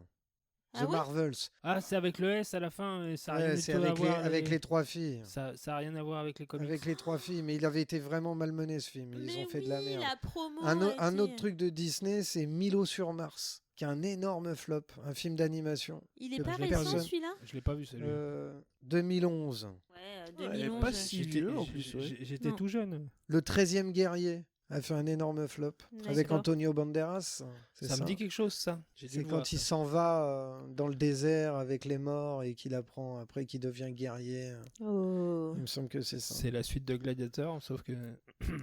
Speaker 1: Ah
Speaker 2: The
Speaker 1: ouais
Speaker 2: Marvels.
Speaker 3: Ah, c'est avec le S à la fin et ça a rien
Speaker 2: Ouais,
Speaker 3: du
Speaker 2: c'est
Speaker 3: tout à
Speaker 2: avec
Speaker 3: voir
Speaker 2: avec les trois filles.
Speaker 3: Ça a rien à voir avec les comics.
Speaker 2: Avec les trois filles, mais il avait été vraiment malmené ce film. Ils
Speaker 1: mais
Speaker 2: ont fait
Speaker 1: oui,
Speaker 2: de la merde.
Speaker 1: la promo
Speaker 2: Un
Speaker 1: a
Speaker 2: autre
Speaker 1: été-
Speaker 2: truc de Disney, c'est Milo sur Mars, qui est un énorme flop, un film d'animation.
Speaker 1: Il est
Speaker 2: Que
Speaker 1: pas
Speaker 2: j'ai
Speaker 1: récent
Speaker 2: personne.
Speaker 1: celui-là?
Speaker 3: Je l'ai pas vu celui-là.
Speaker 2: 2011.
Speaker 1: Ouais,
Speaker 5: Ouais,
Speaker 1: 2011.
Speaker 5: pas si vieux en plus. Ouais.
Speaker 3: J'étais
Speaker 1: Non.
Speaker 3: tout jeune.
Speaker 2: Le 13e guerrier a fait un énorme flop avec
Speaker 1: D'accord.
Speaker 2: Antonio Banderas. C'est
Speaker 3: Ça me dit quelque chose, ça. J'ai dû
Speaker 2: C'est
Speaker 3: le voir,
Speaker 2: quand il
Speaker 3: ça.
Speaker 2: s'en va dans le désert avec les morts et qu'il apprend après qu'il devient guerrier.
Speaker 1: Oh.
Speaker 2: Il me semble que c'est ça.
Speaker 3: C'est la suite de Gladiator, sauf que.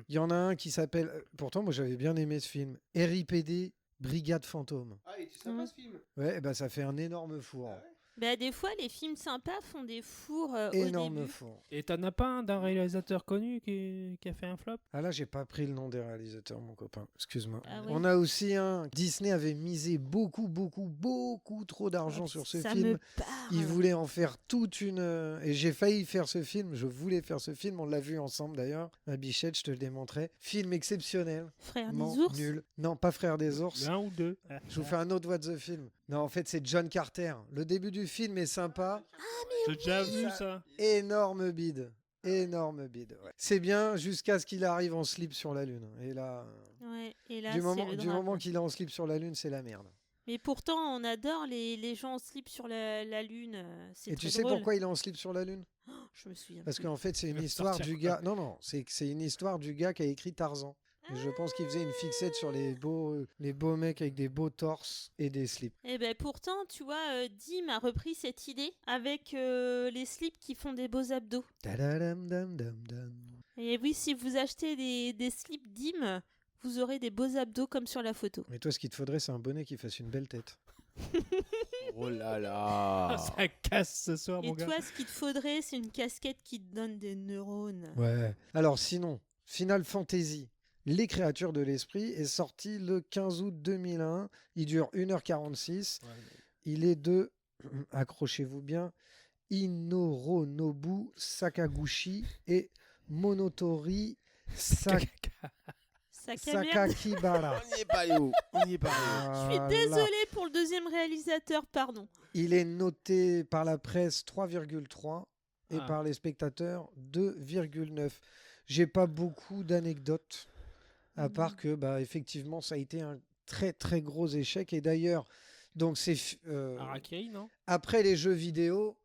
Speaker 2: Il y en a un qui s'appelle. Pourtant, moi j'avais bien aimé ce film. RIPD Brigade Fantôme.
Speaker 5: Ah, il était
Speaker 1: sympa,
Speaker 5: ce film.
Speaker 2: Ouais, bah ça fait un énorme four.
Speaker 1: Bah, des fois, les films sympas font des fours au
Speaker 2: Énorme
Speaker 1: début.
Speaker 2: four.
Speaker 3: Et t'en as pas un d'un réalisateur connu qui a fait un flop?
Speaker 2: Ah là, j'ai pas pris le nom des réalisateurs, mon copain. Excuse-moi.
Speaker 1: Ah ouais.
Speaker 2: On a aussi un. Disney avait misé beaucoup trop d'argent sur ce
Speaker 1: Ça
Speaker 2: film.
Speaker 1: me parle.
Speaker 2: Il voulait en faire toute une. Et j'ai failli faire ce film. Je voulais faire ce film. On l'a vu ensemble d'ailleurs. Ma bichette, je te le démontrais. Film exceptionnel.
Speaker 1: Frère des
Speaker 2: Non,
Speaker 1: ours.
Speaker 2: nul. Non, pas Frère des ours.
Speaker 3: Un ou deux?
Speaker 2: Je vous fais un autre What the Film. Non, en fait, c'est John Carter. Le début du film est sympa.
Speaker 3: J'ai déjà vu ça.
Speaker 2: Énorme bide. Énorme bide. Ouais. C'est bien jusqu'à ce qu'il arrive en slip sur la Lune. Et là,
Speaker 1: Ouais, et là,
Speaker 2: du
Speaker 1: c'est
Speaker 2: moment,
Speaker 1: le
Speaker 2: du
Speaker 1: drame.
Speaker 2: moment qu'il est en slip sur la Lune, c'est la merde.
Speaker 1: Mais pourtant, on adore les gens en slip sur la Lune. C'est
Speaker 2: Et
Speaker 1: très
Speaker 2: tu sais
Speaker 1: drôle.
Speaker 2: pourquoi il est en slip sur la Lune?
Speaker 1: Je me souviens.
Speaker 2: Parce
Speaker 1: plus.
Speaker 2: qu'en fait, c'est une
Speaker 3: Il va
Speaker 2: histoire
Speaker 3: sortir
Speaker 2: du
Speaker 3: quoi.
Speaker 2: gars. Non, c'est une histoire du gars qui a écrit Tarzan. Et je pense qu'il faisait une fixette sur les beaux mecs avec des beaux torses et des slips.
Speaker 1: Eh ben pourtant, tu vois, Dim a repris cette idée avec les slips qui font des beaux abdos.
Speaker 2: Tadadam, dam, dam, dam.
Speaker 1: Et oui, si vous achetez des slips Dim, vous aurez des beaux abdos comme sur la photo.
Speaker 2: Mais toi, ce qu'il te faudrait, c'est un bonnet qui fasse une belle tête.
Speaker 5: Oh là
Speaker 3: Ah,
Speaker 5: là.
Speaker 3: ça casse ce soir,
Speaker 1: Et
Speaker 3: mon gars.
Speaker 1: toi, ce qu'il te faudrait, c'est une casquette qui te donne des neurones.
Speaker 2: Ouais. Alors sinon, Final Fantasy, Les créatures de l'esprit, est sorti le 15 août 2001. Il dure 1h46. Il est de, accrochez-vous bien, Inoronobu Sakaguchi et Monotori
Speaker 1: Sakamère.
Speaker 2: Sakakibara.
Speaker 5: On n'y est pas, Yo. On n'y est pas.
Speaker 1: Je suis
Speaker 2: Voilà.
Speaker 1: désolée pour le deuxième réalisateur, pardon.
Speaker 2: Il est noté par la presse 3,3 et
Speaker 3: Ah.
Speaker 2: par les spectateurs 2,9. J'ai pas beaucoup d'anecdotes, à part que bah, effectivement ça a été un très très gros échec. Et d'ailleurs, donc c'est
Speaker 3: Harakiri, non?
Speaker 2: après les jeux vidéo.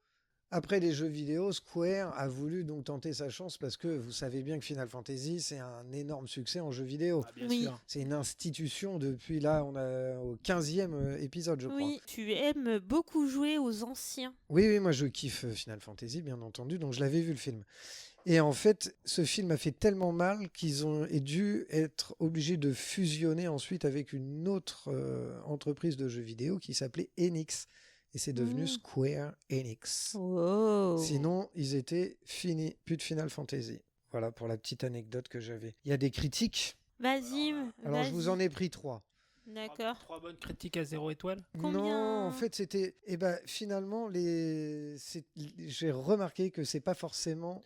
Speaker 2: Square a voulu donc tenter sa chance parce que vous savez bien que Final Fantasy c'est un énorme succès en jeux vidéo.
Speaker 3: Ah, bien
Speaker 1: Oui.
Speaker 3: sûr.
Speaker 2: C'est une institution depuis là, on a au 15e épisode je crois.
Speaker 1: Oui, tu aimes beaucoup jouer aux anciens.
Speaker 2: Oui, moi je kiffe Final Fantasy, bien entendu, donc je l'avais vu le film. Et en fait, ce film a fait tellement mal qu'ils ont dû être obligés de fusionner ensuite avec une autre entreprise de jeux vidéo qui s'appelait Enix. Et c'est devenu Square Enix.
Speaker 1: Oh.
Speaker 2: Sinon, ils étaient finis, plus de Final Fantasy. Voilà pour la petite anecdote que j'avais. Il y a des critiques.
Speaker 1: Vas-y.
Speaker 2: Alors je vous en ai pris 3.
Speaker 1: D'accord.
Speaker 3: 3 bonnes critiques à 0 étoile.
Speaker 1: Combien
Speaker 2: Non, en fait, c'était. Eh ben, finalement, j'ai remarqué que c'est pas forcément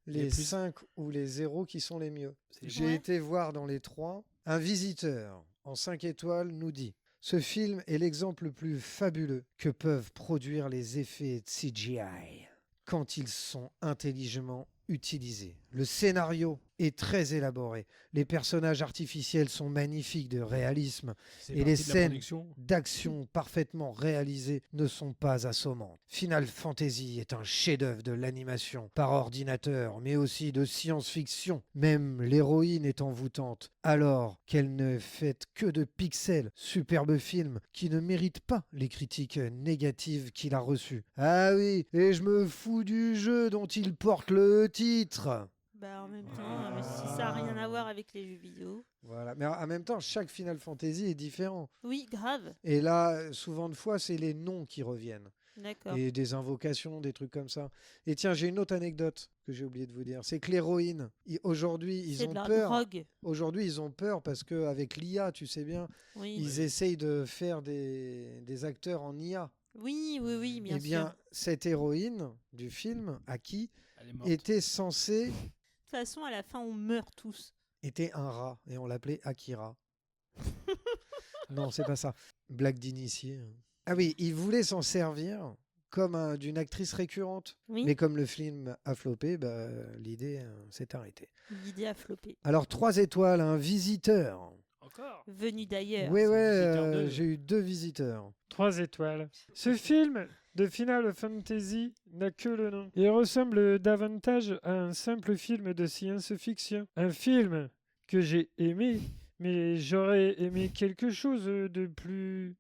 Speaker 2: les
Speaker 3: Les plus-
Speaker 2: 5 ou les 0 qui sont les mieux.
Speaker 3: C'est-
Speaker 2: J'ai
Speaker 1: Ouais.
Speaker 2: été voir dans les 3. Un visiteur en 5 étoiles nous dit: ce film est l'exemple le plus fabuleux que peuvent produire les effets de CGI quand ils sont intelligemment utilisés. Le scénario est très élaboré. Les personnages artificiels sont magnifiques de réalisme.
Speaker 3: C'est
Speaker 2: Et
Speaker 3: parti
Speaker 2: les
Speaker 3: de la
Speaker 2: scènes
Speaker 3: production.
Speaker 2: d'action parfaitement réalisées ne sont pas assommantes. Final Fantasy est un chef-d'œuvre de l'animation par ordinateur, mais aussi de science-fiction. Même l'héroïne est envoûtante, alors qu'elle ne fait que de pixels. Superbe film qui ne mérite pas les critiques négatives qu'il a reçues. Ah oui, et je me fous du jeu dont il porte le titre.
Speaker 1: Bah en même temps, si ça n'a rien à voir avec les jeux vidéo.
Speaker 2: Voilà, mais en même temps, chaque Final Fantasy est différent.
Speaker 1: Oui, grave.
Speaker 2: Et là, souvent de fois, c'est les noms qui reviennent.
Speaker 1: D'accord.
Speaker 2: Et des invocations, des trucs comme ça. Et tiens, j'ai une autre anecdote que j'ai oublié de vous dire. C'est que l'héroïne, aujourd'hui, ils
Speaker 1: C'est de
Speaker 2: ont
Speaker 1: la
Speaker 2: peur.
Speaker 1: drogue.
Speaker 2: Aujourd'hui, ils ont peur parce qu'avec l'IA, tu sais bien,
Speaker 1: Oui.
Speaker 2: ils essayent de faire des acteurs en IA.
Speaker 1: Oui, bien
Speaker 2: Eh bien,
Speaker 1: sûr.
Speaker 2: cette héroïne du film, Aki,
Speaker 3: Elle est morte.
Speaker 2: était censée...
Speaker 1: De toute façon, à la fin, on meurt tous.
Speaker 2: était un rat et on l'appelait Akira. Non, c'est pas ça. Blague d'initié. Ah oui, il voulait s'en servir comme d'une actrice récurrente.
Speaker 1: Oui.
Speaker 2: Mais comme le film a floppé, bah, l'idée s'est arrêtée.
Speaker 1: L'idée a floppé.
Speaker 2: Alors, 3 étoiles, un visiteur.
Speaker 3: Ok. Encore.
Speaker 1: venu d'ailleurs.
Speaker 2: Oui,
Speaker 3: Visiteur deux.
Speaker 2: j'ai eu 2 visiteurs.
Speaker 6: 3 étoiles. Ce film de Final Fantasy n'a que le nom. Il ressemble davantage à un simple film de science-fiction. Un film que j'ai aimé, mais j'aurais aimé quelque chose de plus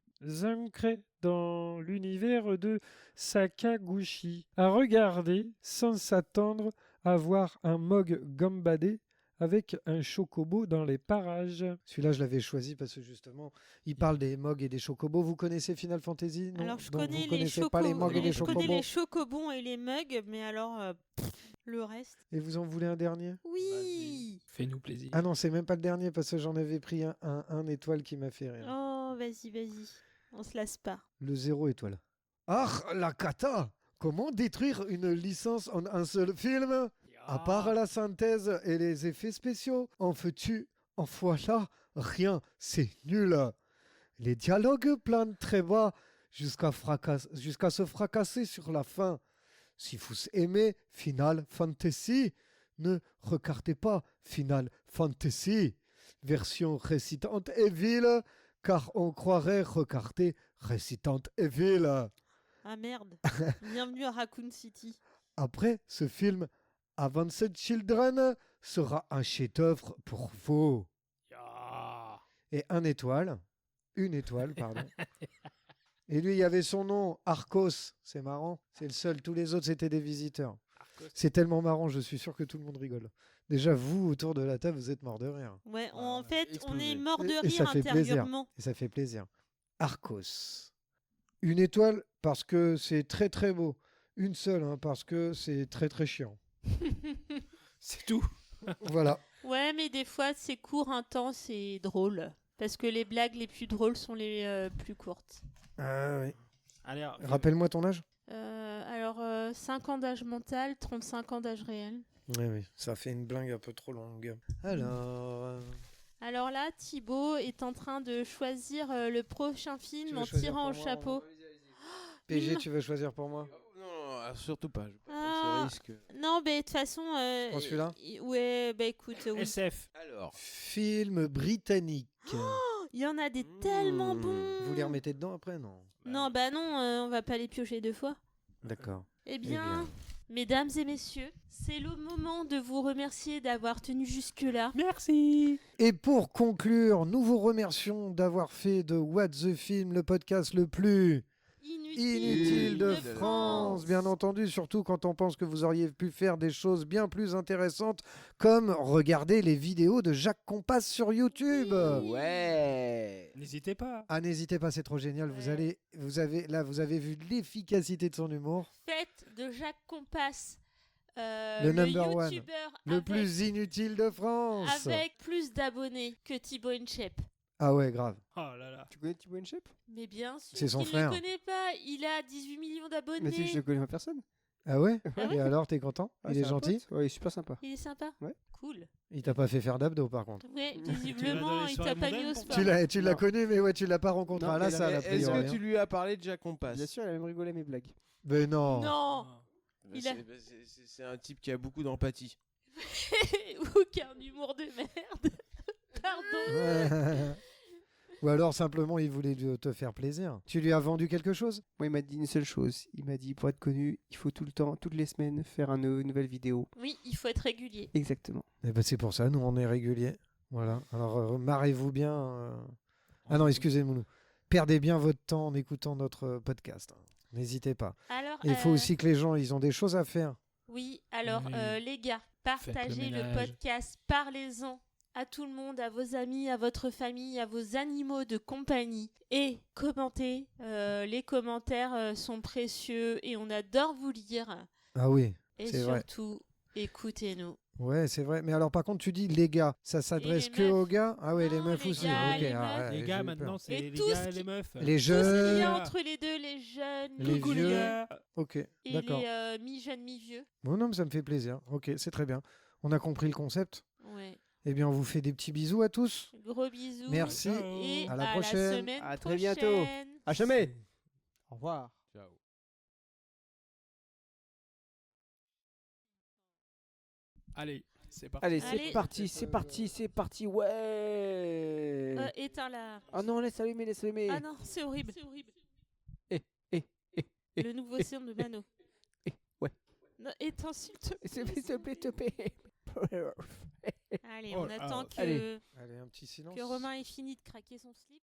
Speaker 6: ancré dans l'univers de Sakaguchi. À regarder sans s'attendre à voir un Mog gambadé avec un chocobo dans les parages.
Speaker 2: Celui-là, je l'avais choisi parce que justement, il parle des Mogs et des chocobos. Vous connaissez Final Fantasy, non?
Speaker 1: Alors je
Speaker 2: Donc,
Speaker 1: connais
Speaker 2: vous
Speaker 1: les
Speaker 2: connaissez pas les Mogs et les
Speaker 1: je connais
Speaker 2: chocobos.
Speaker 1: les chocobons et les mugs, mais alors le reste.
Speaker 2: Et vous en voulez un dernier?
Speaker 1: Oui.
Speaker 3: Fais-nous plaisir.
Speaker 2: Ah non, c'est même pas le dernier parce que j'en avais pris un étoile qui m'a fait rire.
Speaker 1: Oh, vas-y. On se lasse pas.
Speaker 2: Le 0 étoile. Ah, la cata! Comment détruire une licence en un seul film? À part la synthèse et les effets spéciaux, en veux-tu, en voilà, rien, c'est nul. Les dialogues planent très bas jusqu'à se fracasser sur la fin. Si vous aimez Final Fantasy, ne regardez pas Final Fantasy, version Resident Evil, car on croirait regarder Resident Evil.
Speaker 1: Ah merde. Bienvenue à Raccoon City.
Speaker 2: Après, ce film Advanced Children sera un chef-d'œuvre pour vous. Et une étoile, pardon. Et lui, il y avait son nom, Arcos. C'est marrant. C'est le seul. Tous les autres, c'était des visiteurs. C'est tellement marrant. Je suis sûr que tout le monde rigole. Déjà, vous, autour de la table, vous êtes morts de rire.
Speaker 1: Ouais,
Speaker 5: Ah,
Speaker 1: en fait, on
Speaker 5: explosé.
Speaker 1: est mort de
Speaker 2: Et ça
Speaker 1: rire
Speaker 2: fait plaisir.
Speaker 1: intérieurement.
Speaker 2: Et ça fait plaisir. Arcos. Une étoile parce que c'est très très beau. Une seule hein, parce que c'est très très chiant.
Speaker 3: C'est tout.
Speaker 2: Voilà.
Speaker 1: Ouais, mais des fois, c'est court, intense et drôle. Parce que les blagues les plus drôles sont les plus courtes.
Speaker 2: Ah, oui.
Speaker 3: Allez, alors,
Speaker 2: Rappelle-moi ton âge.
Speaker 1: Alors, 5 ans d'âge mental, 35 ans d'âge réel.
Speaker 2: Oui, oui. Ça fait une blingue un peu trop longue. Alors.
Speaker 1: Alors là, Thibaut est en train de choisir le prochain film
Speaker 2: Tu
Speaker 1: en
Speaker 2: veux choisir
Speaker 1: tirant au
Speaker 2: pour moi,
Speaker 1: chapeau.
Speaker 2: PG, tu veux choisir pour moi?
Speaker 5: Non, surtout pas. Je veux pas
Speaker 1: Ah.
Speaker 5: prendre ce risque.
Speaker 1: Non, mais de toute façon...
Speaker 2: Prends celui-là
Speaker 1: Ouais, bah écoute, oui.
Speaker 3: SF.
Speaker 5: Alors,
Speaker 2: Film britannique.
Speaker 1: Il y en a des tellement
Speaker 5: Mmh.
Speaker 1: bons.
Speaker 2: Vous les remettez dedans après? Non.
Speaker 1: Non, on va pas les piocher 2 fois.
Speaker 2: D'accord.
Speaker 1: Eh
Speaker 2: bien.
Speaker 1: bien, mesdames et messieurs, c'est le moment de vous remercier d'avoir tenu jusque-là.
Speaker 3: Merci.
Speaker 2: Et pour conclure, nous vous remercions d'avoir fait de What the Film le podcast le plus inutile de France, bien entendu, surtout quand on pense que vous auriez pu faire des choses bien plus intéressantes, comme regarder les vidéos de Jacques Compas sur YouTube.
Speaker 5: ouais.
Speaker 3: N'hésitez pas.
Speaker 2: Ah, n'hésitez pas, c'est trop génial. Vous avez vu l'efficacité de son humour,
Speaker 1: Faites de Jacques Compas
Speaker 2: Le number one.
Speaker 1: youtubeur
Speaker 2: le
Speaker 1: avec,
Speaker 2: plus inutile de France.
Speaker 1: avec plus d'abonnés que Thibaut Inchep.
Speaker 2: Ah ouais, grave.
Speaker 3: Oh là là.
Speaker 4: Tu connais Thibaut Inchep?
Speaker 1: Mais bien sûr
Speaker 2: C'est son
Speaker 1: qu'il
Speaker 2: frère.
Speaker 1: ne le connaît pas. Il a 18 millions d'abonnés.
Speaker 4: Mais si, je le connais pas personne.
Speaker 2: Ah ouais?
Speaker 1: Ah ouais
Speaker 2: Et alors, t'es content?
Speaker 4: Ah,
Speaker 2: Il
Speaker 4: c'est
Speaker 2: est
Speaker 4: un
Speaker 2: gentil?
Speaker 4: pote. Ouais, il est super sympa.
Speaker 1: Il est sympa.
Speaker 4: Ouais.
Speaker 1: Cool.
Speaker 2: Il t'a pas fait faire d'abdos par contre.
Speaker 1: Ouais,
Speaker 3: dans
Speaker 1: visiblement,
Speaker 3: les
Speaker 1: il t'a
Speaker 3: soirées
Speaker 1: pas mis au
Speaker 3: mondaines,
Speaker 1: sport.
Speaker 2: Tu l'as
Speaker 4: Non.
Speaker 2: connu, mais ouais, tu l'as pas rencontré
Speaker 4: Non,
Speaker 2: à la
Speaker 4: mais
Speaker 2: salle, a
Speaker 5: Est-ce
Speaker 2: priori.
Speaker 5: que tu
Speaker 2: hein.
Speaker 5: lui as parlé de Jack Compas?
Speaker 4: Bien sûr, il a même rigolé à mes blagues.
Speaker 2: Mais non.
Speaker 1: Non.
Speaker 5: Bah,
Speaker 1: Il a-
Speaker 5: c'est un type qui a beaucoup d'empathie.
Speaker 1: Aucun humour de merde. Pardon.
Speaker 2: Ou alors simplement il voulait te faire plaisir. Tu lui as vendu quelque chose?
Speaker 4: Moi, il m'a dit une seule chose. Il m'a dit, pour être connu, il faut tout le temps, toutes les semaines, faire une nouvelle vidéo.
Speaker 1: Oui, il faut être régulier.
Speaker 4: Exactement.
Speaker 2: Eh ben c'est pour ça, nous on est réguliers. Voilà. Alors marrez-vous bien. Ah non, excusez-moi. Perdez bien votre temps en écoutant notre podcast. N'hésitez pas.
Speaker 1: Alors,
Speaker 2: Et il faut aussi que les gens, ils ont des choses à faire.
Speaker 1: Oui, alors
Speaker 3: Oui.
Speaker 1: Les gars,
Speaker 3: Faites
Speaker 1: partagez
Speaker 3: le
Speaker 1: le
Speaker 3: ménage.
Speaker 1: podcast, parlez-en à tout le monde, à vos amis, à votre famille, à vos animaux de compagnie. Et commentez, les commentaires sont précieux et on adore vous lire.
Speaker 2: Ah oui,
Speaker 1: Et
Speaker 2: c'est vrai.
Speaker 1: surtout, écoutez-nous.
Speaker 2: Ouais, c'est vrai. Mais alors par contre, tu dis les gars, ça s'adresse
Speaker 1: les
Speaker 2: que
Speaker 1: meufs.
Speaker 2: aux gars? Ah ouais, les
Speaker 1: Non,
Speaker 2: meufs
Speaker 1: les
Speaker 2: aussi.
Speaker 1: gars,
Speaker 2: Ok,
Speaker 1: les
Speaker 2: ah,
Speaker 1: meufs.
Speaker 2: ouais,
Speaker 3: Les
Speaker 2: j'ai
Speaker 3: gars,
Speaker 2: eu
Speaker 3: maintenant,
Speaker 2: peur.
Speaker 3: c'est
Speaker 1: Et
Speaker 3: les
Speaker 1: tout
Speaker 3: gars
Speaker 1: ce
Speaker 3: et
Speaker 1: qui-
Speaker 3: les meufs.
Speaker 2: Les
Speaker 1: Tout ce qu'il y
Speaker 2: jeunes.
Speaker 1: a entre les deux, les jeunes,
Speaker 2: Les
Speaker 3: Coucou,
Speaker 2: vieux.
Speaker 3: les gars.
Speaker 2: Ok,
Speaker 1: et
Speaker 2: d'accord.
Speaker 1: les mi-jeunes, mi-vieux.
Speaker 2: Bon, non, mais ça me fait plaisir. Ok, c'est très bien. On a compris le concept.
Speaker 1: Ouais.
Speaker 2: Eh bien, on vous fait des petits bisous à tous.
Speaker 1: Gros bisous.
Speaker 2: Merci.
Speaker 1: Et
Speaker 2: À la
Speaker 1: à
Speaker 2: prochaine.
Speaker 1: la semaine
Speaker 4: À très
Speaker 1: prochaine.
Speaker 4: bientôt. À jamais. Au revoir.
Speaker 5: Ciao.
Speaker 3: Allez. C'est parti.
Speaker 4: Allez,
Speaker 1: Allez.
Speaker 4: c'est parti, ouais.
Speaker 1: Éteins la...
Speaker 4: Oh non, laisse allumer.
Speaker 1: Ah non, c'est horrible.
Speaker 4: Eh.
Speaker 1: Le nouveau son de Mano.
Speaker 4: Ouais.
Speaker 1: Non, éteins s'il te plaît.
Speaker 4: S'il te plaît.
Speaker 1: Allez,
Speaker 3: Oh
Speaker 1: on
Speaker 3: là.
Speaker 1: attend
Speaker 4: Allez.
Speaker 2: Allez, un petit silence.
Speaker 1: que Romain ait fini de craquer son slip.